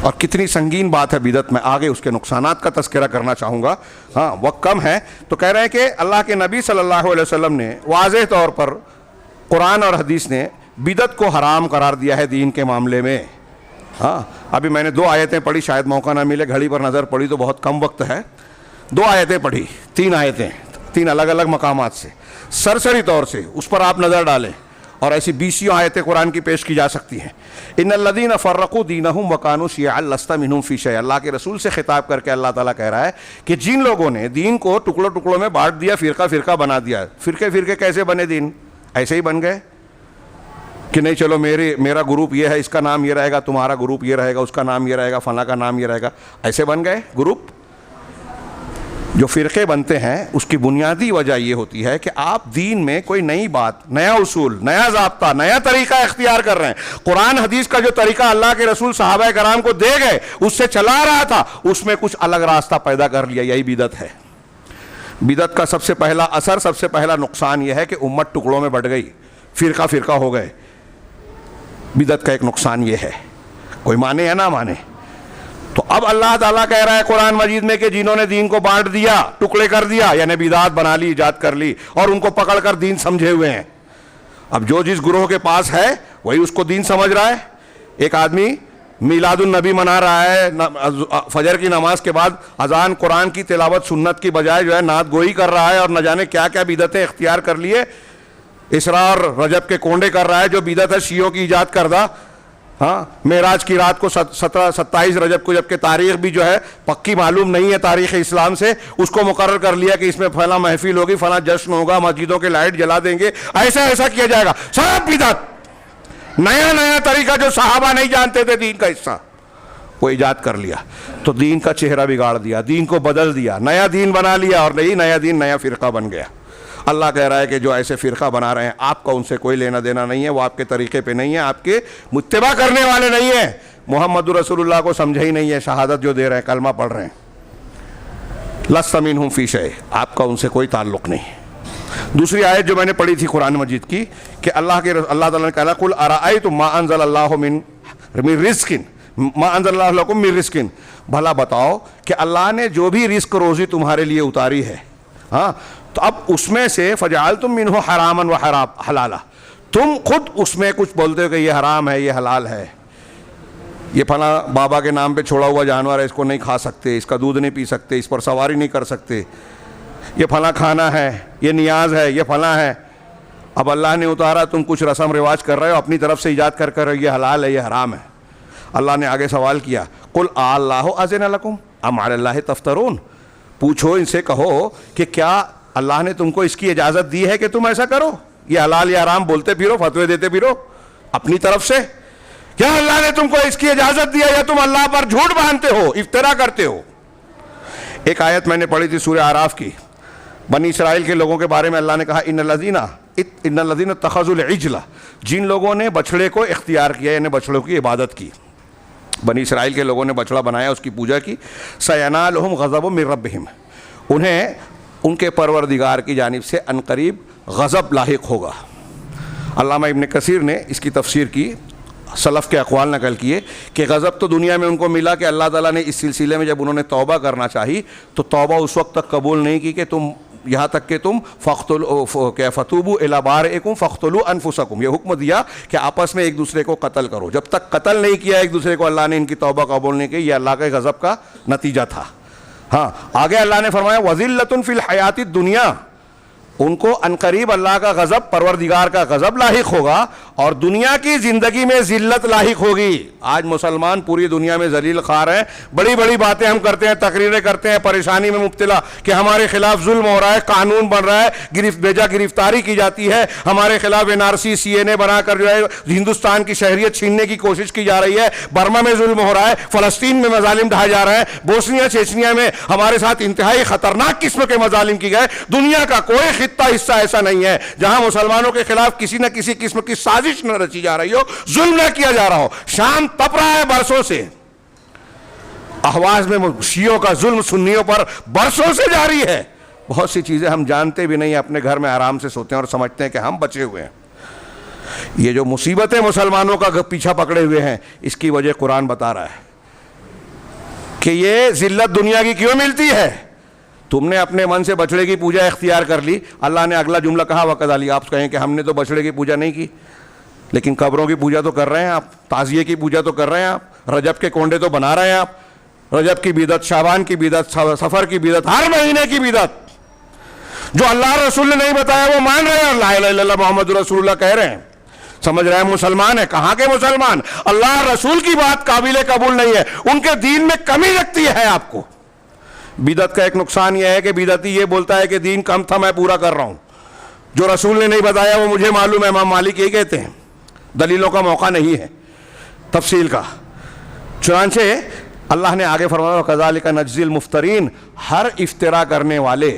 اور کتنی سنگین بات ہے بدعت، میں آگے اس کے نقصانات کا تذکرہ کرنا چاہوں گا، ہاں وقت کم ہے، تو کہہ رہے ہیں کہ اللہ کے نبی صلی اللہ علیہ وسلم نے واضح طور پر قرآن اور حدیث نے بدعت کو حرام قرار دیا ہے دین کے معاملے میں۔ ہاں ابھی میں نے 2 آیتیں پڑھی، شاید موقع نہ ملے، گھڑی پر نظر پڑی تو بہت کم وقت ہے، 2 آیتیں پڑھی، 3 آیتیں، 3 الگ الگ مقامات سے، سرسری طور سے اس پر آپ نظر ڈالیں، اور ایسی 20 آیتیں قرآن کی پیش کی جا سکتی ہیں۔ ان الذین فرقوا دینہم وکانوا شیعا لست منہم فی شیء، اللہ کے رسول سے خطاب کر کے اللہ تعالیٰ کہہ رہا ہے کہ جن لوگوں نے دین کو ٹکڑوں ٹکڑوں میں بانٹ دیا، فرقہ فرقہ بنا دیا، فرقے کیسے بنے دین؟ ایسے ہی بن گئے کہ نہیں چلو میرا گروپ یہ ہے، اس کا نام یہ رہے گا، تمہارا گروپ یہ رہے گا، اس کا نام یہ رہے گا، فلاں کا نام یہ رہے گا، ایسے بن گئے گروپ؟ جو فرقے بنتے ہیں اس کی بنیادی وجہ یہ ہوتی ہے کہ آپ دین میں کوئی نئی بات، نیا اصول، نیا ضابطہ، نیا طریقہ اختیار کر رہے ہیں۔ قرآن حدیث کا جو طریقہ اللہ کے رسول صحابہ کرام کو دے گئے، اس سے چلا رہا تھا، اس میں کچھ الگ راستہ پیدا کر لیا، یہی بدعت ہے۔ بدعت کا سب سے پہلا اثر، سب سے پہلا نقصان یہ ہے کہ امت ٹکڑوں میں بٹ گئی، فرقہ ہو گئے۔ بدعت کا ایک نقصان یہ ہے، کوئی مانے یا نہ مانے۔ تو اب اللہ تعالیٰ کہہ رہا ہے قرآن مجید میں کہ جنہوں نے دین کو بانٹ دیا، ٹکڑے کر دیا، یعنی بدعت بنا لی، ایجاد کر لی، اور ان کو پکڑ کر دین سمجھے ہوئے ہیں۔ اب جو جس گروہ کے پاس ہے وہی اس کو دین سمجھ رہا ہے۔ ایک آدمی میلاد النبی منا رہا ہے، فجر کی نماز کے بعد اذان، قرآن کی تلاوت سنت کی بجائے جو ہے نعت گوئی کر رہا ہے، اور نہ جانے کیا کیا بدعتیں اختیار کر لیے، اسراء اور رجب کے کونڈے کر رہا ہے، جو بدعت ہے شیعوں کی ایجاد کردہ۔ ہاں معراج کی رات کو 27 رجب کو، جبکہ تاریخ بھی جو ہے پکی معلوم نہیں ہے تاریخ اسلام سے، اس کو مقرر کر لیا کہ اس میں فلاں محفل ہوگی، فلاں جشن ہوگا، مسجدوں کے لائٹ جلا دیں گے، ایسا کیا جائے گا، سب بدعت، نیا طریقہ جو صحابہ نہیں جانتے تھے دین کا حصہ، وہ ایجاد کر لیا، تو دین کا چہرہ بگاڑ دیا، دین کو بدل دیا، نیا دین بنا لیا، اور نہیں نیا دین نیا فرقہ بن گیا۔ اللہ کہہ رہا ہے کہ جو ایسے فرقہ بنا رہے ہیں، آپ کا ان سے کوئی لینا دینا نہیں ہے، وہ آپ کے طریقے پہ نہیں ہے، آپ کے متبع کرنے والے نہیں ہیں، محمد رسول اللہ کو سمجھے ہی نہیں ہے، شہادت جو دے رہے ہیں، کلمہ پڑھ رہے ہیں، لست منہم فی شیء، آپ کا ان سے کوئی تعلق نہیں۔ دوسری آیت جو میں نے پڑھی تھی قرآن مجید کی کہ اللہ تعالیٰ نے کہا قل ارأیتم ما انزل اللہ من رزق ما انزل اللہ لکم من رزق، بھلا بتاؤ کہ اللہ نے جو بھی رزق روزی تمہارے لیے اتاری ہے، ہاں تو اب اس میں سے فجعلتم منہ حراما وحلالا، تم خود اس میں کچھ بولتے ہو کہ یہ حرام ہے، یہ حلال ہے، یہ فلاں بابا کے نام پہ چھوڑا ہوا جانور ہے، اس کو نہیں کھا سکتے، اس کا دودھ نہیں پی سکتے، اس پر سواری نہیں کر سکتے، یہ فلاں کھانا ہے، یہ نیاز ہے، یہ فلاں ہے۔ اب اللہ نے اتارا، تم کچھ رسم رواج کر رہے ہو، اپنی طرف سے ایجاد کر رہے ہو، یہ حلال ہے، یہ حرام ہے۔ اللہ نے آگے سوال کیا قل اللہ اذن لکم ام علی اللہ تفترون، پوچھو ان سے، کہو کہ کیا اللہ نے تم کو اس کی اجازت دی ہے کہ تم ایسا کرو، یہ حلال یا حرام بولتے پھرو، فتوے دیتے پھرو؟ اپنی طرف سے؟ کیا اللہ نے تم کو اس کی اجازت دیا یا تم اللہ پر جھوٹ باندھتے ہو، افترا کرتے ہو؟ ایک آیت میں نے پڑھی تھی سورہ اعراف کی، بنی اسرائیل کے لوگوں کے بارے میں اللہ نے کہا ان الذین اتخذوا العجل، جن لوگوں نے بچڑے کو اختیار کیا، یعنی بچڑوں کی عبادت کی، بنی اسرائیل کے لوگوں نے بچڑا بنایا، اس کی پوجا کی، سینالہم غضب من ربہم، انہیں ان کے پروردگار کی جانب سے عنقریب غضب لاحق ہوگا۔ علامہ ابن کثیر نے اس کی تفسیر کی، سلف کے اقوال نقل کیے کہ غضب تو دنیا میں ان کو ملا کہ اللہ تعالیٰ نے اس سلسلے میں جب انہوں نے توبہ کرنا چاہی تو توبہ اس وقت تک قبول نہیں کی کہ تم یہاں تک کہ تم فتوبوا الی بارئکم فاقتلوا انفسکم، یہ حکم دیا کہ آپس میں ایک دوسرے کو قتل کرو۔ جب تک قتل نہیں کیا ایک دوسرے کو اللہ نے ان کی توبہ قبول نہیں کی، یہ اللہ کے غضب کا نتیجہ تھا۔ ہاں آگے اللہ نے فرمایا وَذِلَّةٌ فِي الْحَيَاةِ الدُّنْيَا، ان کو عنقریب اللہ کا غضب، پروردگار کا غضب لاحق ہوگا اور دنیا کی زندگی میں ذلت لاحق ہوگی۔ آج مسلمان پوری دنیا میں ذلیل خوار ہیں، بڑی بڑی باتیں ہم کرتے ہیں، تقریریں کرتے ہیں، پریشانی میں مبتلا کہ ہمارے خلاف ظلم ہو رہا ہے، قانون بن رہا ہے، بیجا گرفتاری کی جاتی ہے، ہمارے خلاف NRC CNA بنا کر جو ہے ہندوستان کی شہریت چھیننے کی کوشش کی جا رہی ہے، برما میں ظلم ہو رہا ہے، فلسطین میں مظالم ڈھائے جا رہے ہیں، بوسنیا چیچنیا میں ہمارے ساتھ انتہائی خطرناک قسم کے مظالم کی گئے۔ دنیا کا کوئی حصہ ایسا نہیں ہے جہاں مسلمانوں کے خلاف کسی نہ کسی قسم کی سازش نہ رچی جا رہی ہو، ظلم نہ کیا جا رہا ہو۔ شام تپ رہا ہے برسوں سے، اہواز میں شیعوں کا ظلم سنیوں پر برسوں سے جاری ہے۔ بہت سی چیزیں ہم جانتے بھی نہیں، اپنے گھر میں آرام سے سوتے ہیں اور سمجھتے ہیں کہ ہم بچے ہوئے ہیں۔ یہ جو مصیبتیں مسلمانوں کا پیچھا پکڑے ہوئے ہیں، اس کی وجہ قرآن بتا رہا ہے کہ یہ ذلت دنیا کی کیوں ملتی ہے۔ تم نے اپنے من سے بچڑے کی پوجا اختیار کر لی، اللہ نے اگلا جملہ کہا وَكَذَلِكَ، آپ کہیں کہ ہم نے تو بچڑے کی پوجا نہیں کی، لیکن قبروں کی پوجا تو کر رہے ہیں آپ، تعزیے کی پوجا تو کر رہے ہیں آپ، رجب کے کونڈے تو بنا رہے ہیں آپ، رجب کی بدعت، شعبان کی بدعت، سفر کی بدعت، ہر مہینے کی بدعت جو اللہ رسول نے نہیں بتایا وہ مان رہے ہیں، لا الہ الا اللہ محمد رسول اللہ کہہ رہے ہیں، سمجھ رہے ہیں مسلمان ہیں۔ کہاں کے مسلمان؟ اللہ رسول کی بات قابل قبول نہیں ہے، ان کے دین میں کمی لگتی ہے آپ کو۔ بدعت کا ایک نقصان یہ ہے کہ بدعتی یہ بولتا ہے کہ دین کم تھا میں پورا کر رہا ہوں، جو رسول نے نہیں بتایا وہ مجھے معلوم ہے۔ امام مالک یہ کہتے ہیں، دلیلوں کا موقع نہیں ہے تفصیل کا۔ چنانچہ اللہ نے آگے فرمایا وَكَذَلِكَ نَجْزِي الْمُفْتَرِينَ، ہر افطرا کرنے والے،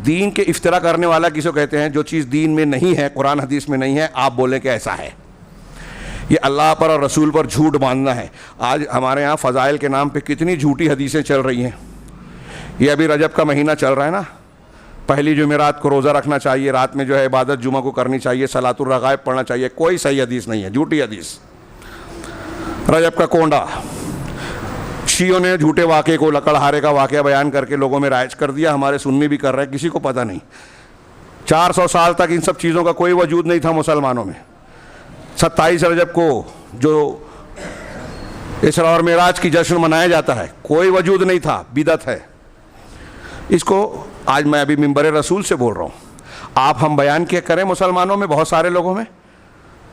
دین کے افطرا کرنے والا کسے کہتے ہیں؟ جو چیز دین میں نہیں ہے، قرآن حدیث میں نہیں ہے، آپ بولیں کہ ایسا ہے، یہ اللہ پر اور رسول پر جھوٹ باندھنا ہے۔ آج ہمارے ہاں فضائل کے نام پہ کتنی جھوٹی حدیثیں چل رہی ہیں۔ یہ ابھی رجب کا مہینہ چل رہا ہے نا، پہلی جمعرات کو روزہ رکھنا چاہیے، رات میں جو ہے عبادت جمعہ کو کرنی چاہیے، صلاۃ الرغائب پڑھنا چاہیے، کوئی صحیح حدیث نہیں ہے، جھوٹی حدیث۔ رجب کا کونڈا، شیعوں نے جھوٹے واقعے کو، لکڑہارے کا واقعہ بیان کر کے لوگوں میں رائج کر دیا، ہمارے سنی بھی کر رہے ہیں، کسی کو پتہ نہیں۔ 400 سال تک ان سب چیزوں کا کوئی وجود نہیں تھا مسلمانوں میں۔ 27 رجب کو جو اسراء اور معراج کی جشن منایا جاتا ہے، کوئی وجود نہیں تھا، بدعت ہے۔ اس کو آج میں ابھی منبر رسول سے بول رہا ہوں، آپ ہم بیان کیا کریں مسلمانوں میں، بہت سارے لوگوں میں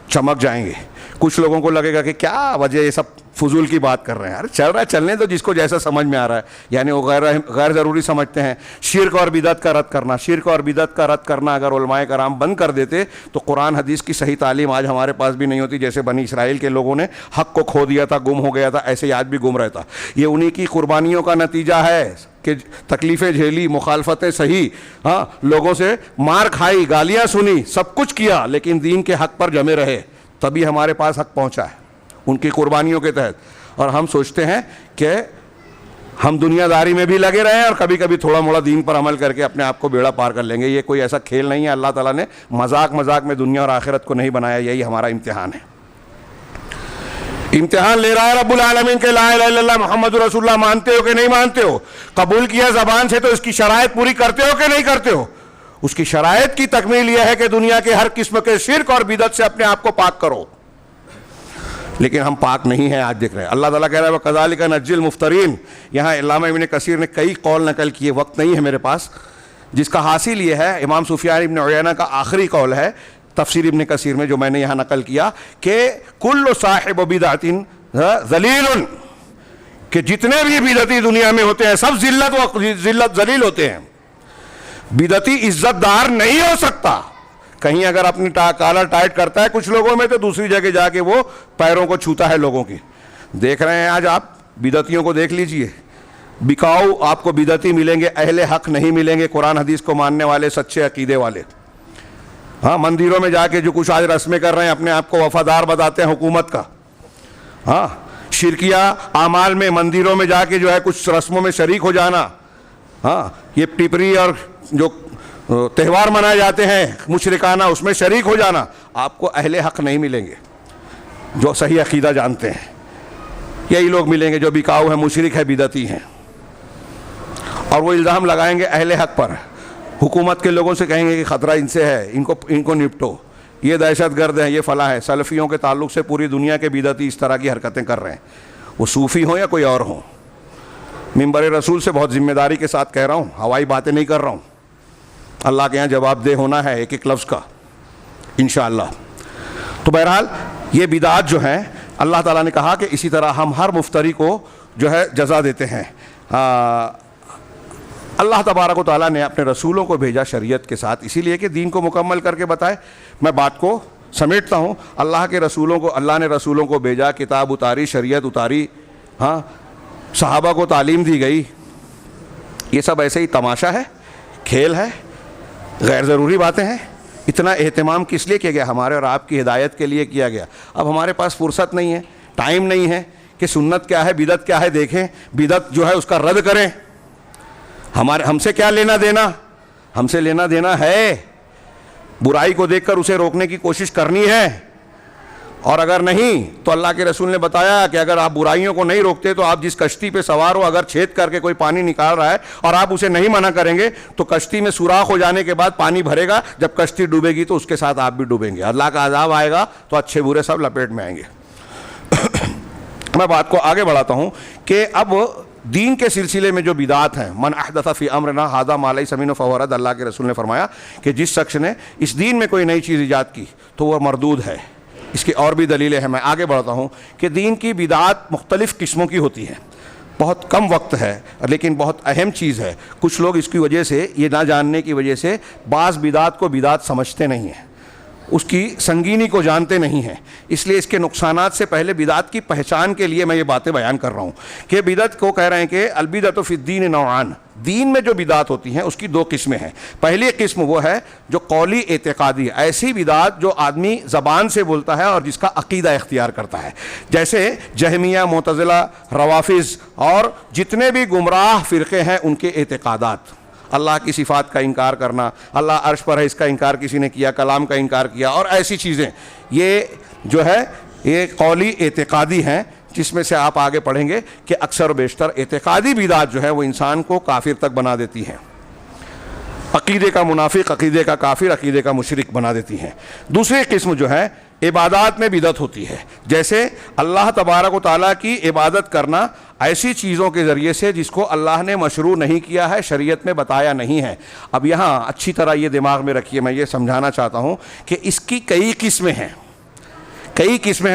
چمک جائیں گے۔ کچھ لوگوں کو لگے گا کہ کیا وجہ یہ سب فضول کی بات کر رہے ہیں، ارے چل رہا ہے چلنے تو، جس کو جیسا سمجھ میں آ رہا ہے، یعنی وہ غیر ضروری سمجھتے ہیں۔ شرک اور بدعت کا رد کرنا، شرک اور بدعت کا رد کرنا اگر علماء کرام بند کر دیتے تو قرآن حدیث کی صحیح تعلیم آج ہمارے پاس بھی نہیں ہوتی۔ جیسے بنی اسرائیل کے لوگوں نے حق کو کھو دیا تھا، گم ہو گیا تھا، ایسے ہی آج بھی گم رہتا۔ یہ انہی کی قربانیوں کا نتیجہ ہے کہ تکلیفیں جھیلی، مخالفتیں سہی، ہاں لوگوں سے مار کھائی، گالیاں سنی، سب کچھ کیا، لیکن دین کے حق پر جمے رہے، تبھی ہمارے پاس حق پہنچا ہے ان کی قربانیوں کے تحت۔ اور ہم سوچتے ہیں کہ ہم دنیا داری میں بھی لگے رہے ہیں اور کبھی کبھی تھوڑا موڑا دین پر عمل کر کے اپنے آپ کو بیڑا پار کر لیں گے۔ یہ کوئی ایسا کھیل نہیں ہے، اللہ تعالیٰ نے مذاق میں دنیا اور آخرت کو نہیں بنایا، یہی ہمارا امتحان ہے۔ امتحان لے رہا ہے رب العالمین کہ لا الہ الا اللہ محمد رسول اللہ مانتے ہو کہ نہیں مانتے ہو؟ قبول کیا زبان سے تو اس کی شرائط پوری کرتے ہو کہ نہیں کرتے ہو؟ اس کی شرائط کی تکمیل یہ ہے کہ دنیا کے ہر قسم کے شرک اور بدعت سے اپنے آپ کو پاک کرو، لیکن ہم پاک نہیں ہیں آج دیکھ رہے ہیں۔ اللہ تعالیٰ کہہ رہا ہے وَكَذَلِكَ نَجْزِي الْمُفْتَرِينَ۔ یہاں علامہ ابن کثیر نے کئی قول نقل کیے، وقت نہیں ہے میرے پاس، جس کا حاصل یہ ہے، امام سفیان ابن عیینہ کا آخری قول ہے تفسیر ابن کثیر میں جو میں نے یہاں نقل کیا کہ کل صاحب بدعت ذلیل، کہ جتنے بھی بدعتی دنیا میں ہوتے ہیں سب ذلت ذلیل ہوتے ہیں۔ بدعتی عزت دار نہیں ہو سکتا، کہیں اگر اپنی کالر ٹائٹ کرتا ہے کچھ لوگوں میں تو دوسری جگہ جا کے وہ پیروں کو چھوتا ہے لوگوں کی. دیکھ رہے ہیں آج آپ بدعتیوں کو دیکھ لیجئے, بکاؤ آپ کو بدعتی ملیں گے, اہل حق نہیں ملیں گے, قرآن حدیث کو ماننے والے سچے عقیدے والے. ہاں, مندروں میں جا کے جو کچھ آج رسمیں کر رہے ہیں, اپنے آپ کو وفادار بتاتے ہیں حکومت کا. ہاں, شرکیہ اعمال میں مندروں میں جا کے جو ہے کچھ رسموں میں شریک ہو جانا. ہاں, یہ ٹپری اور جو تہوار منائے جاتے ہیں مشرکانہ, اس میں شریک ہو جانا. آپ کو اہل حق نہیں ملیں گے جو صحیح عقیدہ جانتے ہیں. یہی لوگ ملیں گے جو بکاؤ ہے, مشرک ہے, بدعتی ہیں, اور وہ الزام لگائیں گے اہل حق پر. حکومت کے لوگوں سے کہیں گے کہ خطرہ ان سے ہے, ان کو نپٹو, یہ دہشت گرد ہیں, یہ فلاں ہے. سلفیوں کے تعلق سے پوری دنیا کے بدعتی اس طرح کی حرکتیں کر رہے ہیں, وہ صوفی ہوں یا کوئی اور ہوں. منبر رسول سے بہت ذمہ داری کے ساتھ کہہ رہا ہوں, ہوائی باتیں نہیں کر رہا ہوں. اللہ کے یہاں جواب دہ ہونا ہے ایک ایک لفظ کا انشاءاللہ. تو بہرحال یہ بدعات جو ہیں, اللہ تعالیٰ نے کہا کہ اسی طرح ہم ہر مفتری کو جو ہے جزا دیتے ہیں. اللہ تبارک و تعالیٰ نے اپنے رسولوں کو بھیجا شریعت کے ساتھ اسی لیے کہ دین کو مکمل کر کے بتائے. میں بات کو سمیٹتا ہوں. اللہ نے رسولوں کو بھیجا, کتاب اتاری, شریعت اتاری, ہاں, صحابہ کو تعلیم دی گئی. یہ سب ایسے ہی تماشا ہے, کھیل ہے, غیر ضروری باتیں ہیں. اتنا اہتمام کس لیے کیا گیا؟ ہمارے اور آپ کی ہدایت کے لیے کیا گیا. اب ہمارے پاس فرصت نہیں ہے, ٹائم نہیں ہے کہ سنت کیا ہے, بدعت کیا ہے دیکھیں, بدعت جو ہے اس کا رد کریں. ہم سے کیا لینا دینا؟ ہم سے لینا دینا ہے برائی کو دیکھ کر اسے روکنے کی کوشش کرنی ہے, اور اگر نہیں تو اللہ کے رسول نے بتایا کہ اگر آپ برائیوں کو نہیں روکتے تو آپ جس کشتی پہ سوار ہو, اگر چھید کر کے کوئی پانی نکال رہا ہے اور آپ اسے نہیں منع کریں گے تو کشتی میں سوراخ ہو جانے کے بعد پانی بھرے گا, جب کشتی ڈوبے گی تو اس کے ساتھ آپ بھی ڈوبیں گے. اللہ کا عذاب آئے گا تو اچھے برے سب لپیٹ میں آئیں گے. میں بات کو آگے بڑھاتا ہوں کہ اب دین کے سلسلے میں جو بدعات ہیں, من احدث فی امرنا ھذا ما لیس منہ فہو رد, اللہ کے رسول نے فرمایا کہ جس شخص نے اس دین میں کوئی نئی چیز ایجاد کی تو وہ مردود ہے. اس کی اور بھی دلیلیں ہیں. میں آگے بڑھتا ہوں کہ دین کی بدعات مختلف قسموں کی ہوتی ہیں. بہت کم وقت ہے لیکن بہت اہم چیز ہے. کچھ لوگ اس کی وجہ سے, یہ نہ جاننے کی وجہ سے, بعض بدعات کو بدعات سمجھتے نہیں ہیں, اس کی سنگینی کو جانتے نہیں ہیں. اس لیے اس کے نقصانات سے پہلے بدعات کی پہچان کے لیے میں یہ باتیں بیان کر رہا ہوں کہ بدعت کو کہہ رہے ہیں کہ البدعۃ فی الدین نوعان, دین میں جو بدعات ہوتی ہیں اس کی دو قسمیں ہیں. پہلی قسم وہ ہے جو قولی اعتقادی, ایسی بدعات جو آدمی زبان سے بولتا ہے اور جس کا عقیدہ اختیار کرتا ہے, جیسے جہمیہ, معتزلہ, روافض اور جتنے بھی گمراہ فرقے ہیں ان کے اعتقادات. اللہ کی صفات کا انکار کرنا, اللہ عرش پر ہے اس کا انکار کسی نے کیا, کلام کا انکار کیا, اور ایسی چیزیں, یہ جو ہے یہ قولی اعتقادی ہیں, جس میں سے آپ آگے پڑھیں گے کہ اکثر و بیشتر اعتقادی بدعات جو ہے وہ انسان کو کافر تک بنا دیتی ہیں, عقیدے کا منافق, عقیدے کا کافر, عقیدے کا مشرک بنا دیتی ہیں. دوسری قسم جو ہے عبادات میں بدعت ہوتی ہے, جیسے اللہ تبارک و تعالیٰ کی عبادت کرنا ایسی چیزوں کے ذریعے سے جس کو اللہ نے مشروع نہیں کیا ہے, شریعت میں بتایا نہیں ہے. اب یہاں اچھی طرح یہ دماغ میں رکھیے, میں یہ سمجھانا چاہتا ہوں کہ اس کی کئی قسمیں ہیں,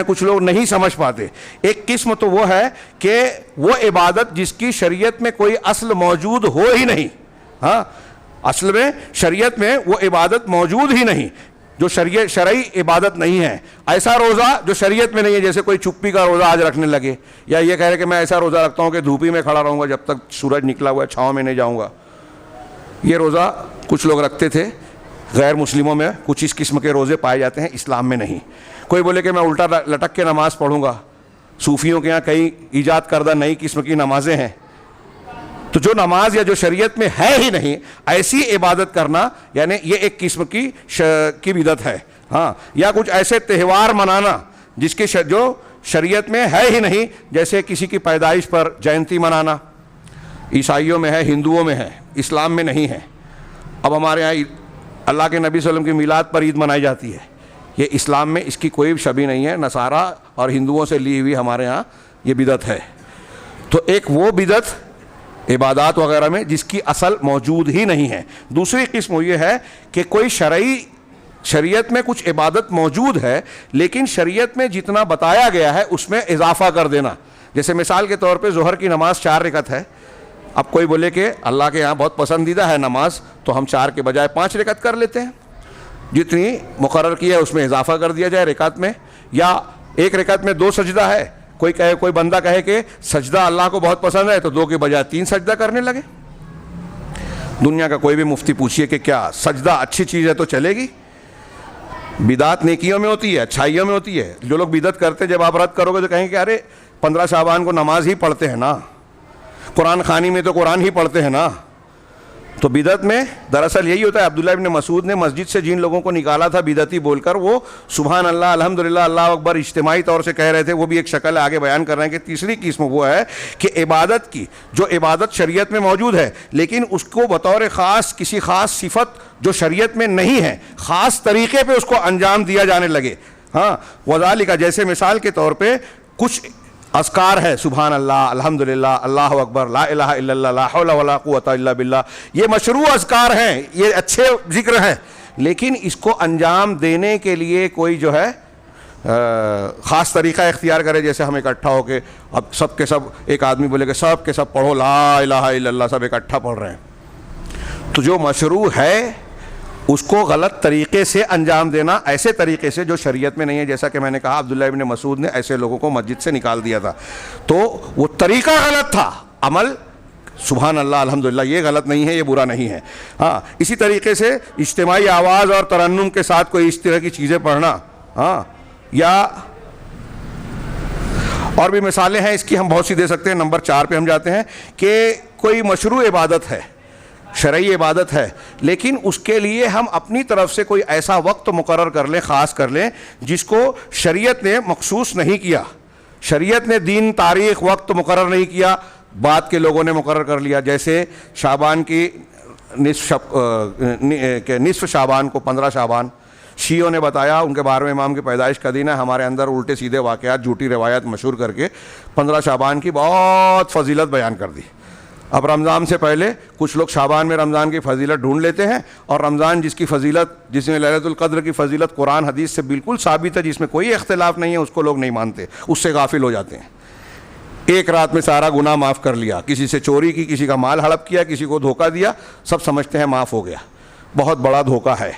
کچھ لوگ نہیں سمجھ پاتے. ایک قسم تو وہ ہے کہ وہ عبادت جس کی شریعت میں کوئی اصل موجود ہو ہی نہیں, ہاں, اصل میں شریعت میں وہ عبادت موجود ہی نہیں, جو شرعی عبادت نہیں ہے. ایسا روزہ جو شریعت میں نہیں ہے, جیسے کوئی چپی کا روزہ آج رکھنے لگے, یا یہ کہہ رہے کہ میں ایسا روزہ رکھتا ہوں کہ دھوپی میں کھڑا رہوں گا جب تک سورج نکلا ہوا ہے, چھاؤں میں نہیں جاؤں گا. یہ روزہ کچھ لوگ رکھتے تھے, غیر مسلموں میں کچھ اس قسم کے روزے پائے جاتے ہیں, اسلام میں نہیں. کوئی بولے کہ میں الٹا لٹک کے نماز پڑھوں گا, صوفیوں کے یہاں کئی ایجاد کردہ نئی قسم کی نمازیں ہیں. تو جو نماز یا جو شریعت میں ہے ہی نہیں, ایسی عبادت کرنا, یعنی یہ ایک قسم کی بدعت ہے. ہاں, یا کچھ ایسے تہوار منانا جس کے جو شریعت میں ہے ہی نہیں, جیسے کسی کی پیدائش پر جینتی منانا, عیسائیوں میں ہے, ہندوؤں میں ہے, اسلام میں نہیں ہے. اب ہمارے یہاں اللہ کے نبی صلی اللہ علیہ وسلم کی میلاد پر عید منائی جاتی ہے, یہ اسلام میں اس کی کوئی شبیہ نہیں ہے, نصارہ اور ہندوؤں سے لی ہوئی ہمارے ہاں یہ بدعت ہے. تو ایک وہ بدعت عبادات وغیرہ میں جس کی اصل موجود ہی نہیں ہے. دوسری قسم یہ ہے کہ کوئی شریعت میں کچھ عبادت موجود ہے لیکن شریعت میں جتنا بتایا گیا ہے اس میں اضافہ کر دینا. جیسے مثال کے طور پہ ظہر کی نماز 4 رکعت ہے, اب کوئی بولے کہ اللہ کے یہاں بہت پسندیدہ ہے نماز تو ہم 4 کے بجائے 5 رکعت کر لیتے ہیں. جتنی مقرر کی ہے اس میں اضافہ کر دیا جائے رکعت میں، یا ایک رکعت میں 2 سجدہ ہے، کوئی بندہ کہے کہ سجدہ اللہ کو بہت پسند ہے تو 2 کے بجائے 3 سجدہ کرنے لگے۔ دنیا کا کوئی بھی مفتی پوچھئے کہ کیا سجدہ اچھی چیز ہے تو چلے گی؟ بدعت نیکیوں میں ہوتی ہے، اچھائیوں میں ہوتی ہے۔ جو لوگ بدعت کرتے جب آپ رد کرو گے تو کہیں کہ ارے 15 شعبان کو نماز ہی پڑھتے ہیں نا، قرآن خوانی میں تو قرآن ہی پڑھتے ہیں نا۔ تو بدعت میں دراصل یہی ہوتا ہے۔ عبداللہ ابن مسعود نے مسجد سے جن لوگوں کو نکالا تھا بدعتی بول کر، وہ سبحان اللہ الحمدللہ اللہ اکبر اجتماعی طور سے کہہ رہے تھے، وہ بھی ایک شکل ہے، آگے بیان کر رہے ہیں کہ تیسری قسم وہ ہے کہ عبادت کی جو عبادت شریعت میں موجود ہے لیکن اس کو بطور خاص کسی خاص صفت جو شریعت میں نہیں ہے خاص طریقے پہ اس کو انجام دیا جانے لگے۔ ہاں وذالک، جیسے مثال کے طور پہ کچھ اذکار ہے، سبحان اللہ الحمدللہ اللہ اکبر لا الہ الا اللہ لا حول ولا قوت الا باللہ، یہ مشروع اذکار ہیں، یہ اچھے ذکر ہیں، لیکن اس کو انجام دینے کے لیے کوئی جو ہے خاص طریقہ اختیار کرے، جیسے ہم اکٹھا ہو کے اب سب کے سب ایک آدمی بولے کہ سب کے سب پڑھو لا الہ الا اللہ، سب اکٹھا پڑھ رہے ہیں۔ تو جو مشروع ہے اس کو غلط طریقے سے انجام دینا، ایسے طریقے سے جو شریعت میں نہیں ہے، جیسا کہ میں نے کہا عبداللہ ابن مسعود نے ایسے لوگوں کو مسجد سے نکال دیا تھا، تو وہ طریقہ غلط تھا، عمل سبحان اللہ الحمدللہ یہ غلط نہیں ہے، یہ برا نہیں ہے۔ ہاں اسی طریقے سے اجتماعی آواز اور ترنم کے ساتھ کوئی اس طرح کی چیزیں پڑھنا، ہاں یا اور بھی مثالیں ہیں اس کی، ہم بہت سی دے سکتے ہیں۔ نمبر 4 پہ ہم جاتے ہیں کہ کوئی مشروع عبادت ہے، شرعی عبادت ہے، لیکن اس کے لیے ہم اپنی طرف سے کوئی ایسا وقت مقرر کر لیں، خاص کر لیں، جس کو شریعت نے مخصوص نہیں کیا، شریعت نے دن تاریخ وقت مقرر نہیں کیا، بعد کے لوگوں نے مقرر کر لیا۔ جیسے شعبان کی نصف شعبان کو 15 شعبان شیعوں نے بتایا، ان کے 12ویں امام کی پیدائش کا دن ہے، ہمارے اندر الٹے سیدھے واقعات جھوٹی روایات مشہور کر کے 15 شعبان کی بہت فضیلت بیان کر دی۔ اب رمضان سے پہلے کچھ لوگ شعبان میں رمضان کی فضیلت ڈھونڈ لیتے ہیں، اور رمضان جس کی فضیلت، جس میں لیلۃ القدر کی فضیلت قرآن حدیث سے بالکل ثابت ہے، جس میں کوئی اختلاف نہیں ہے، اس کو لوگ نہیں مانتے، اس سے غافل ہو جاتے ہیں۔ ایک رات میں سارا گناہ معاف کر لیا، کسی سے چوری کی، کسی کا مال ہڑپ کیا، کسی کو دھوکہ دیا، سب سمجھتے ہیں معاف ہو گیا۔ بہت بڑا دھوکہ ہے،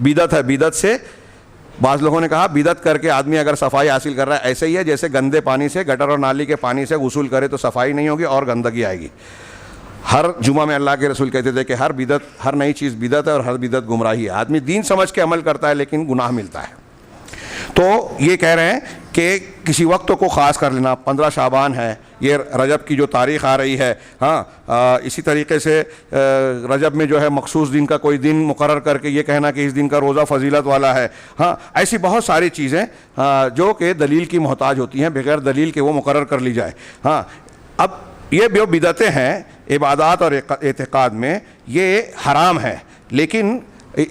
بدعت ہے۔ بدعت سے بعض لوگوں نے کہا بدعت کر کے آدمی اگر صفائی حاصل کر رہا ہے، ایسے ہی ہے جیسے گندے پانی سے، گٹر اور نالی کے پانی سے غسل کرے تو صفائی نہیں ہوگی اور گندگی آئے گی۔ ہر جمعہ میں اللہ کے رسول کہتے تھے کہ ہر بدعت، ہر نئی چیز بدعت ہے اور ہر بدعت گمراہی ہے۔ آدمی دین سمجھ کے عمل کرتا ہے لیکن گناہ ملتا ہے۔ تو یہ کہہ رہے ہیں کہ کسی وقت کو خاص کر لینا، 15 شعبان ہے، یہ رجب کی جو تاریخ آ رہی ہے، ہاں اسی طریقے سے رجب میں جو ہے مخصوص دن کا کوئی دن مقرر کر کے یہ کہنا کہ اس دن کا روزہ فضیلت والا ہے۔ ہاں ایسی بہت ساری چیزیں جو کہ دلیل کی محتاج ہوتی ہیں، بغیر دلیل کے وہ مقرر کر لی جائے۔ ہاں اب یہ جو بدعتیں ہیں عبادات اور اعتقاد میں، یہ حرام ہے، لیکن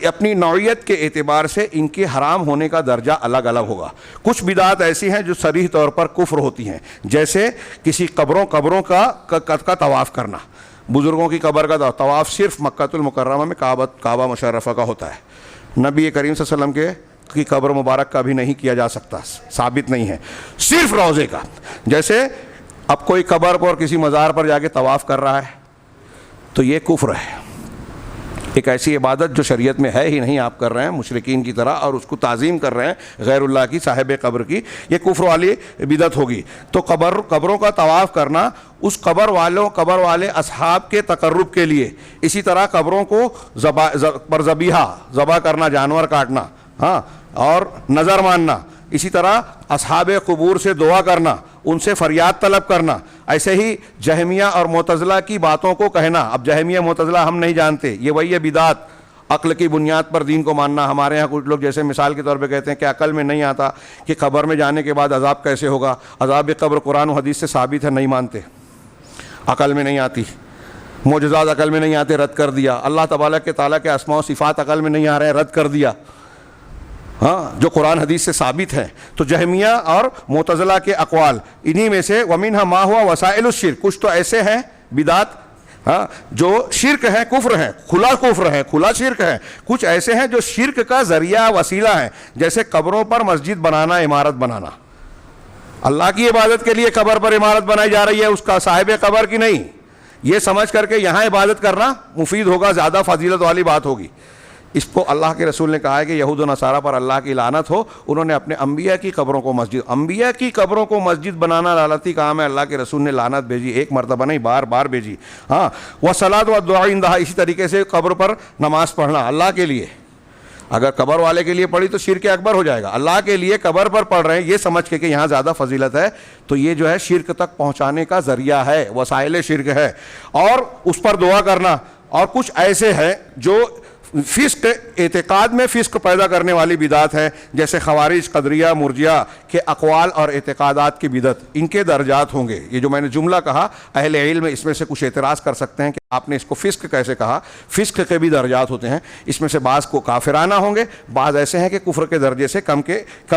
اپنی نوعیت کے اعتبار سے ان کے حرام ہونے کا درجہ الگ الگ ہوگا۔ کچھ بدعات ایسی ہیں جو صریح طور پر کفر ہوتی ہیں، جیسے کسی قبروں کا طواف کرنا۔ بزرگوں کی قبر کا طواف صرف مکہ المکرمہ میں کعبہ مشرفہ کا ہوتا ہے، نبی کریم صلی اللہ علیہ وسلم کی قبر مبارک کا بھی نہیں کیا جا سکتا، ثابت نہیں ہے، صرف روضے کا۔ جیسے اب کوئی قبر پر کسی مزار پر جا کے طواف کر رہا ہے تو یہ کفر ہے، ایک ایسی عبادت جو شریعت میں ہے ہی نہیں، آپ کر رہے ہیں مشرکین کی طرح اور اس کو تعظیم کر رہے ہیں غیر اللہ کی، صاحب قبر کی، یہ کفر والی بدعت ہوگی۔ تو قبروں کا طواف کرنا اس قبر والے اصحاب کے تقرب کے لیے، اسی طرح قبروں کو ذبح کرنا، جانور کاٹنا، ہاں اور نظر ماننا، اسی طرح اصحاب قبور سے دعا کرنا، ان سے فریاد طلب کرنا، ایسے ہی جہمیہ اور معتزلہ کی باتوں کو کہنا۔ اب جہمیہ معتزلہ ہم نہیں جانتے، یہ وہی ہے بدعت، عقل کی بنیاد پر دین کو ماننا۔ ہمارے ہاں کچھ لوگ جیسے مثال کے طور پہ کہتے ہیں کہ عقل میں نہیں آتا کہ قبر میں جانے کے بعد عذاب کیسے ہوگا، عذاب قبر قرآن و حدیث سے ثابت ہے، نہیں مانتے، عقل میں نہیں آتی، معجزات عقل میں نہیں آتے، رد کر دیا۔ اللہ تبارک تعالیٰ کے اسماء و صفات عقل میں نہیں آ رہے ہیں، رد کر دیا، ہاں جو قرآن حدیث سے ثابت ہے۔ تو جہمیہ اور معتزلہ کے اقوال انہی میں سے وَمِنْهَا مَا هُوَ وَسَائِلُ الشِّرْك، کچھ تو ایسے ہیں بدعت جو شرک ہے، کفر ہے، کھلا شرک ہے، کچھ ایسے ہیں جو شرک کا ذریعہ وسیلہ ہیں، جیسے قبروں پر مسجد بنانا، عمارت بنانا۔ اللہ کی عبادت کے لیے قبر پر عمارت بنائی جا رہی ہے، اس کا صاحب قبر کی نہیں، یہ سمجھ کر کے یہاں عبادت کرنا مفید ہوگا، زیادہ فضیلت والی بات ہوگی۔ اس کو اللہ کے رسول نے کہا ہے کہ یہود و نصارہ پر اللہ کی لعنت ہو، انہوں نے اپنے انبیاء کی قبروں کو انبیاء کی قبروں کو مسجد بنانا لعنتی کام ہے۔ اللہ کے رسول نے لعنت بھیجی، ایک مرتبہ نہیں، بار بار بھیجی۔ ہاں، والصلاۃ والدعاء عندہا، اسی طریقے سے قبر پر نماز پڑھنا اللہ کے لیے، اگر قبر والے کے لیے پڑھی تو شرک اکبر ہو جائے گا، اللہ کے لیے قبر پر پڑھ رہے ہیں یہ سمجھ کے کہ یہاں زیادہ فضیلت ہے، تو یہ جو ہے شرک تک پہنچانے کا ذریعہ ہے، وسائل شرک ہے۔ اور اس پر دعا کرنا، اور کچھ ایسے ہیں جو فسق، اعتقاد میں فسق پیدا کرنے والی بدعت ہے، جیسے خوارج، قدریہ، مرجیہ کے اقوال اور اعتقادات کی بدعت، ان کے درجات ہوں گے۔ یہ جو میں نے جملہ کہا، اہل علم اس میں سے کچھ اعتراض کر سکتے ہیں کہ آپ نے اس کو فسق کیسے کہا، فسق کے بھی درجات ہوتے ہیں، اس میں سے بعض کو کافرانہ ہوں گے، بعض ایسے ہیں کہ کفر کے درجے سے کم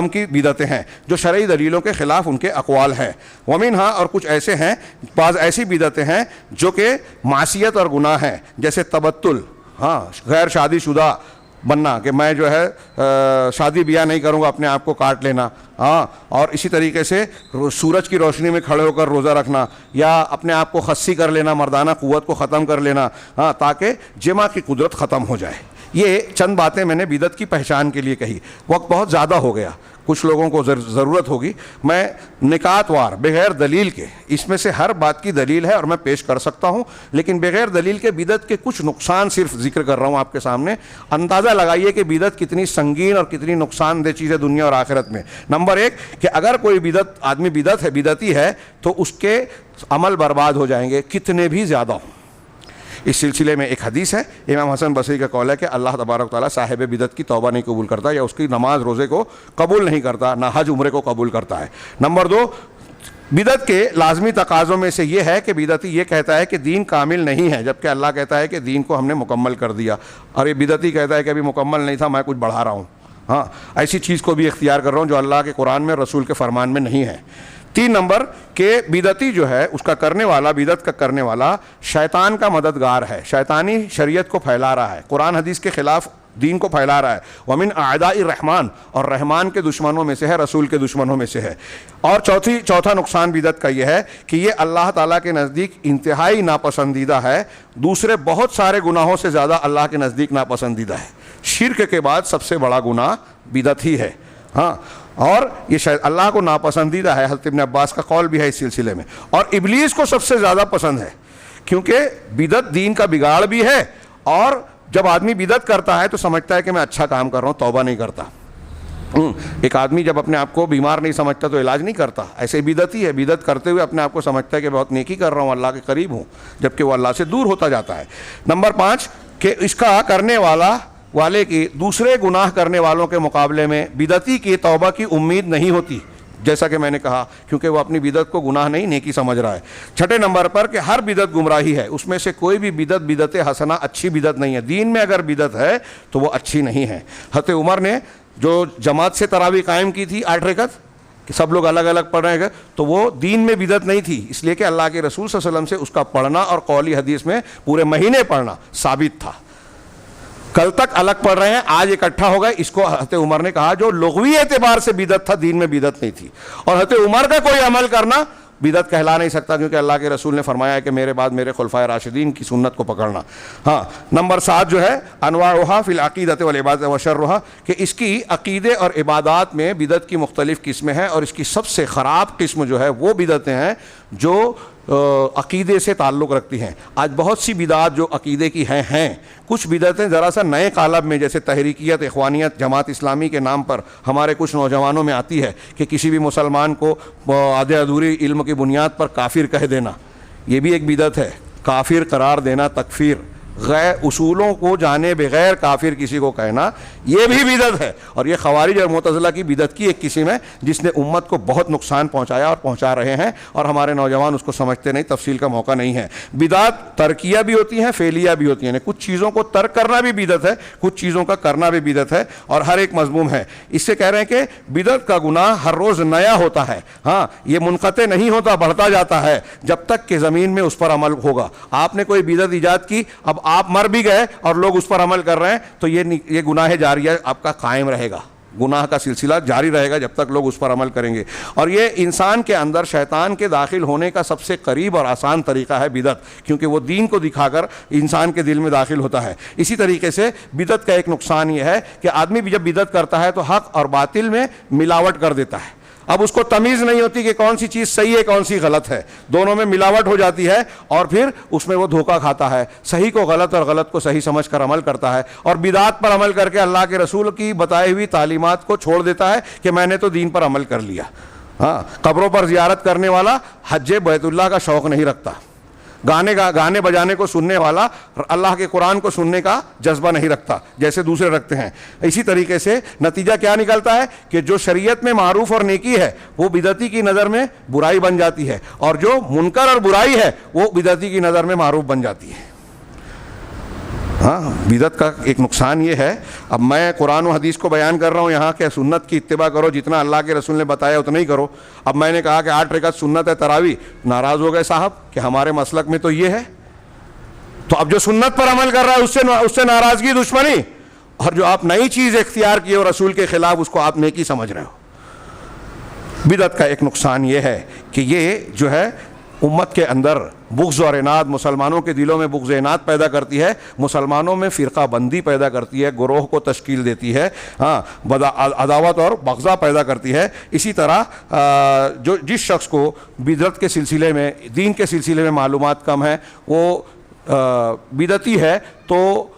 کی بدعتیں ہیں جو شرعی دلیلوں کے خلاف ان کے اقوال ہیں۔ ومنہا، اور کچھ ایسے ہیں، بعض ایسی بدعتیں ہیں جو کہ معصیت اور گناہ ہیں، جیسے تبتل، ہاں، غیر شادی شدہ بننا، کہ میں جو ہے شادی بیاہ نہیں کروں گا، اپنے آپ کو کاٹ لینا، ہاں، اور اسی طریقے سے سورج کی روشنی میں کھڑے ہو کر روزہ رکھنا، یا اپنے آپ کو خصی کر لینا، مردانہ قوت کو ختم کر لینا، ہاں، تاکہ جمع کی قدرت ختم ہو جائے۔ یہ چند باتیں میں نے بدعت کی پہچان کے لیے کہی، وقت بہت زیادہ ہو گیا، کچھ لوگوں کو ضرورت ہوگی، میں نکات وار بغیر دلیل کے، اس میں سے ہر بات کی دلیل ہے اور میں پیش کر سکتا ہوں، لیکن بغیر دلیل کے بدعت کے کچھ نقصان صرف ذکر کر رہا ہوں آپ کے سامنے۔ اندازہ لگائیے کہ بدعت کتنی سنگین اور کتنی نقصان دہ چیز ہے دنیا اور آخرت میں۔ نمبر ایک کہ اگر کوئی بدعتی ہے تو اس کے عمل برباد ہو جائیں گے، کتنے بھی زیادہ ہوں۔ اس سلسلے میں ایک حدیث ہے، امام حسن بصری کا قول ہے کہ اللہ تبارک و تعالیٰ صاحب بدعت کی توبہ نہیں قبول کرتا، یا اس کی نماز روزے کو قبول نہیں کرتا، نہ حج عمرے کو قبول کرتا ہے۔ نمبر دو، بدعت کے لازمی تقاضوں میں سے یہ ہے کہ بدعتی یہ کہتا ہے کہ دین کامل نہیں ہے، جبکہ اللہ کہتا ہے کہ دین کو ہم نے مکمل کر دیا، اور یہ بدعتی کہتا ہے کہ ابھی مکمل نہیں تھا، میں کچھ بڑھا رہا ہوں۔ ہاں، ایسی چیز کو بھی اختیار کر رہا ہوں جو اللہ کے قرآن میں، رسول کے فرمان میں نہیں ہے۔ 3 نمبر کہ بدعتی جو ہے، اس کا کرنے والا، بدعت کا کرنے والا شیطان کا مددگار ہے، شیطانی شریعت کو پھیلا رہا ہے، قرآن حدیث کے خلاف دین کو پھیلا رہا ہے۔ ومن اعداء الرحمن، اور رحمان کے دشمنوں میں سے ہے، رسول کے دشمنوں میں سے ہے۔ اور چوتھا نقصان بدعت کا یہ ہے کہ یہ اللہ تعالیٰ کے نزدیک انتہائی ناپسندیدہ ہے، دوسرے بہت سارے گناہوں سے زیادہ اللہ کے نزدیک ناپسندیدہ ہے۔ شرک کے بعد سب سے بڑا گناہ بدعت ہی ہے، ہاں، اور یہ شاید اللہ کو ناپسندیدہ ہے، حضرت ابن عباس کا قول بھی ہے اس سلسلے میں، اور ابلیس کو سب سے زیادہ پسند ہے، کیونکہ بدعت دین کا بگاڑ بھی ہے، اور جب آدمی بدعت کرتا ہے تو سمجھتا ہے کہ میں اچھا کام کر رہا ہوں، توبہ نہیں کرتا۔ ایک آدمی جب اپنے آپ کو بیمار نہیں سمجھتا تو علاج نہیں کرتا، ایسے بدعتی ہے، بدعت کرتے ہوئے اپنے آپ کو سمجھتا ہے کہ بہت نیکی کر رہا ہوں، اللہ کے قریب ہوں، جبکہ وہ اللہ سے دور ہوتا جاتا ہے۔ نمبر 5 کہ اس کا کرنے والے کی دوسرے گناہ کرنے والوں کے مقابلے میں بدعتی کی توبہ کی امید نہیں ہوتی، جیسا کہ میں نے کہا، کیونکہ وہ اپنی بدعت کو گناہ نہیں نیکی سمجھ رہا ہے۔ 6 نمبر پر کہ ہر بدعت گمراہی ہے، اس میں سے کوئی بھی بدعت حسنہ اچھی بدعت نہیں ہے، دین میں اگر بدعت ہے تو وہ اچھی نہیں ہے۔ حضرت عمر نے جو جماعت سے تراویح قائم کی تھی 8 رکعت، کہ سب لوگ الگ الگ پڑھ رہے ہیں، تو وہ دین میں بدعت نہیں تھی، اس لیے کہ اللہ کے رسول صلی اللہ علیہ وسلم سے اس کا پڑھنا اور قولی حدیث میں پورے مہینے پڑھنا ثابت تھا۔ کل تک الگ پڑھ رہے ہیں، آج اکٹھا ہو گئے، اس کو حضرت عمر نے کہا جو لغوی اعتبار سے بدعت تھا، دین میں بدعت نہیں تھی، اور حضرت عمر کا کوئی عمل کرنا بدعت کہلا نہیں سکتا، کیونکہ اللہ کے رسول نے فرمایا ہے کہ میرے بعد میرے خلفائے راشدین کی سنت کو پکڑنا۔ ہاں، نمبر 7 جو ہے انواعها فی العقیدۃ والعبادۃ وشرها، کہ اس کی عقیدے اور عبادات میں بدعت کی مختلف قسمیں ہیں، اور اس کی سب سے خراب قسم جو ہے وہ بدعتیں ہیں جو عقیدے سے تعلق رکھتی ہیں۔ آج بہت سی بدعات جو عقیدے کی ہیں، کچھ بدعتیں ذرا سا نئے قالب میں، جیسے تحریکیت، اخوانیت، جماعت اسلامی کے نام پر ہمارے کچھ نوجوانوں میں آتی ہے کہ کسی بھی مسلمان کو آدھے ادھوری علم کی بنیاد پر کافر کہہ دینا، یہ بھی ایک بدعت ہے، کافر قرار دینا، تکفیر، غیر اصولوں کو جانے بغیر کافر کسی کو کہنا، یہ بھی بدعت ہے، اور یہ خوارج اور معتزلہ کی بدعت کی ایک قسم ہے جس نے امت کو بہت نقصان پہنچایا اور پہنچا رہے ہیں، اور ہمارے نوجوان اس کو سمجھتے نہیں، تفصیل کا موقع نہیں ہے۔ بدعت ترکیہ بھی ہوتی ہیں، فعلیہ بھی ہوتی ہیں، کچھ چیزوں کو ترک کرنا بھی بدعت ہے، کچھ چیزوں کا کرنا بھی بدعت ہے، اور ہر ایک مذموم ہے۔ اس سے کہہ رہے ہیں کہ بدعت کا گناہ ہر روز نیا ہوتا ہے، ہاں، یہ منقطع نہیں ہوتا، بڑھتا جاتا ہے جب تک کہ زمین میں اس پر عمل ہوگا۔ آپ نے کوئی بدعت ایجاد کی، اب آپ مر بھی گئے اور لوگ اس پر عمل کر رہے ہیں، تو یہ گناہ جاریہ آپ کا قائم رہے گا، گناہ کا سلسلہ جاری رہے گا جب تک لوگ اس پر عمل کریں گے. اور یہ انسان کے اندر شیطان کے داخل ہونے کا سب سے قریب اور آسان طریقہ ہے بدعت, کیونکہ وہ دین کو دکھا کر انسان کے دل میں داخل ہوتا ہے. اسی طریقے سے بدعت کا ایک نقصان یہ ہے کہ آدمی بھی جب بدعت کرتا ہے تو حق اور باطل میں ملاوٹ کر دیتا ہے. اب اس کو تمیز نہیں ہوتی کہ کون سی چیز صحیح ہے کون سی غلط ہے, دونوں میں ملاوٹ ہو جاتی ہے اور پھر اس میں وہ دھوکہ کھاتا ہے, صحیح کو غلط اور غلط کو صحیح سمجھ کر عمل کرتا ہے, اور بدعات پر عمل کر کے اللہ کے رسول کی بتائی ہوئی تعلیمات کو چھوڑ دیتا ہے کہ میں نے تو دین پر عمل کر لیا. ہاں, قبروں پر زیارت کرنے والا حج بیت اللہ کا شوق نہیں رکھتا, گانے بجانے کو سننے والا اللہ کے قرآن کو سننے کا جذبہ نہیں رکھتا جیسے دوسرے رکھتے ہیں. اسی طریقے سے نتیجہ کیا نکلتا ہے کہ جو شریعت میں معروف اور نیکی ہے وہ بدعتی کی نظر میں برائی بن جاتی ہے, اور جو منکر اور برائی ہے وہ بدعتی کی نظر میں معروف بن جاتی ہے. ہاں, بدعت کا ایک نقصان یہ ہے, اب میں قرآن و حدیث کو بیان کر رہا ہوں یہاں کہ سنت کی اتباع کرو, جتنا اللہ کے رسول نے بتایا اتنا ہی کرو. اب میں نے کہا کہ 8 رکعت سنت ہے تراویح, ناراض ہو گئے صاحب کہ ہمارے مسلک میں تو یہ ہے. تو اب جو سنت پر عمل کر رہا ہے اس سے ناراضگی, دشمنی, اور جو آپ نئی چیز اختیار کیے ہو رسول کے خلاف اس کو آپ نیکی سمجھ رہے ہو. بدعت کا ایک نقصان یہ ہے کہ یہ جو ہے امت کے اندر بغض اور عناد, مسلمانوں کے دلوں میں بغض عناد پیدا کرتی ہے, مسلمانوں میں فرقہ بندی پیدا کرتی ہے, گروہ کو تشکیل دیتی ہے, ہاں, عداوت اور بغضا پیدا کرتی ہے. اسی طرح جس شخص کو بدعت کے سلسلے میں, دین کے سلسلے میں معلومات کم ہے, وہ بدعتی ہے, تو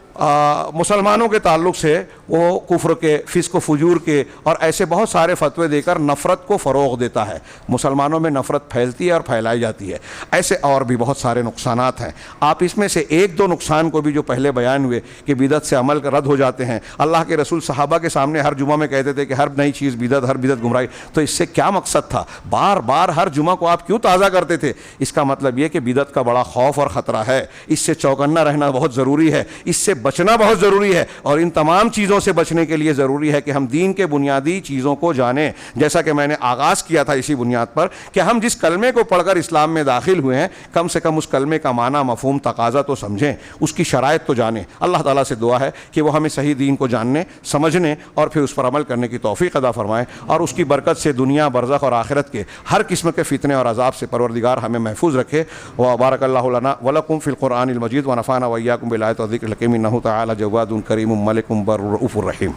مسلمانوں کے تعلق سے وہ کفر کے, فسق و فجور کے اور ایسے بہت سارے فتوے دے کر نفرت کو فروغ دیتا ہے. مسلمانوں میں نفرت پھیلتی ہے اور پھیلائی جاتی ہے. ایسے اور بھی بہت سارے نقصانات ہیں. آپ اس میں سے 1-2 نقصان کو بھی جو پہلے بیان ہوئے کہ بدعت سے عمل رد ہو جاتے ہیں, اللہ کے رسول صحابہ کے سامنے ہر جمعہ میں کہتے تھے کہ ہر نئی چیز بدعت, ہر بدعت گمراہی. تو اس سے کیا مقصد تھا؟ بار بار ہر جمعہ کو آپ کیوں تازہ کرتے تھے؟ اس کا مطلب یہ کہ بدعت کا بڑا خوف اور خطرہ ہے, اس سے چوکنا رہنا بہت ضروری ہے, اس سے بچنا بہت ضروری ہے, اور ان تمام چیزوں سے بچنے کے لیے ضروری ہے کہ ہم دین کے بنیادی چیزوں کو جانیں. جیسا کہ میں نے آغاز کیا تھا اسی بنیاد پر کہ ہم جس کلمے کو پڑھ کر اسلام میں داخل ہوئے ہیں, کم سے کم اس کلمے کا معنی, مفہوم, تقاضا تو سمجھیں, اس کی شرائط تو جانیں. اللہ تعالیٰ سے دعا ہے کہ وہ ہمیں صحیح دین کو جاننے, سمجھنے اور پھر اس پر عمل کرنے کی توفیق عطا فرمائے, اور اس کی برکت سے دنیا, برزخ اور آخرت کے ہر قسم کے فتنے اور عذاب سے پروردگار ہمیں محفوظ رکھے. وبارک اللہ لنا ولکم فی القرآن المجید ونفعنا وإیاکم بالآیات والذکر الحکیم انہ تعالی جواد کریم ملک بر رؤوف الرحیم.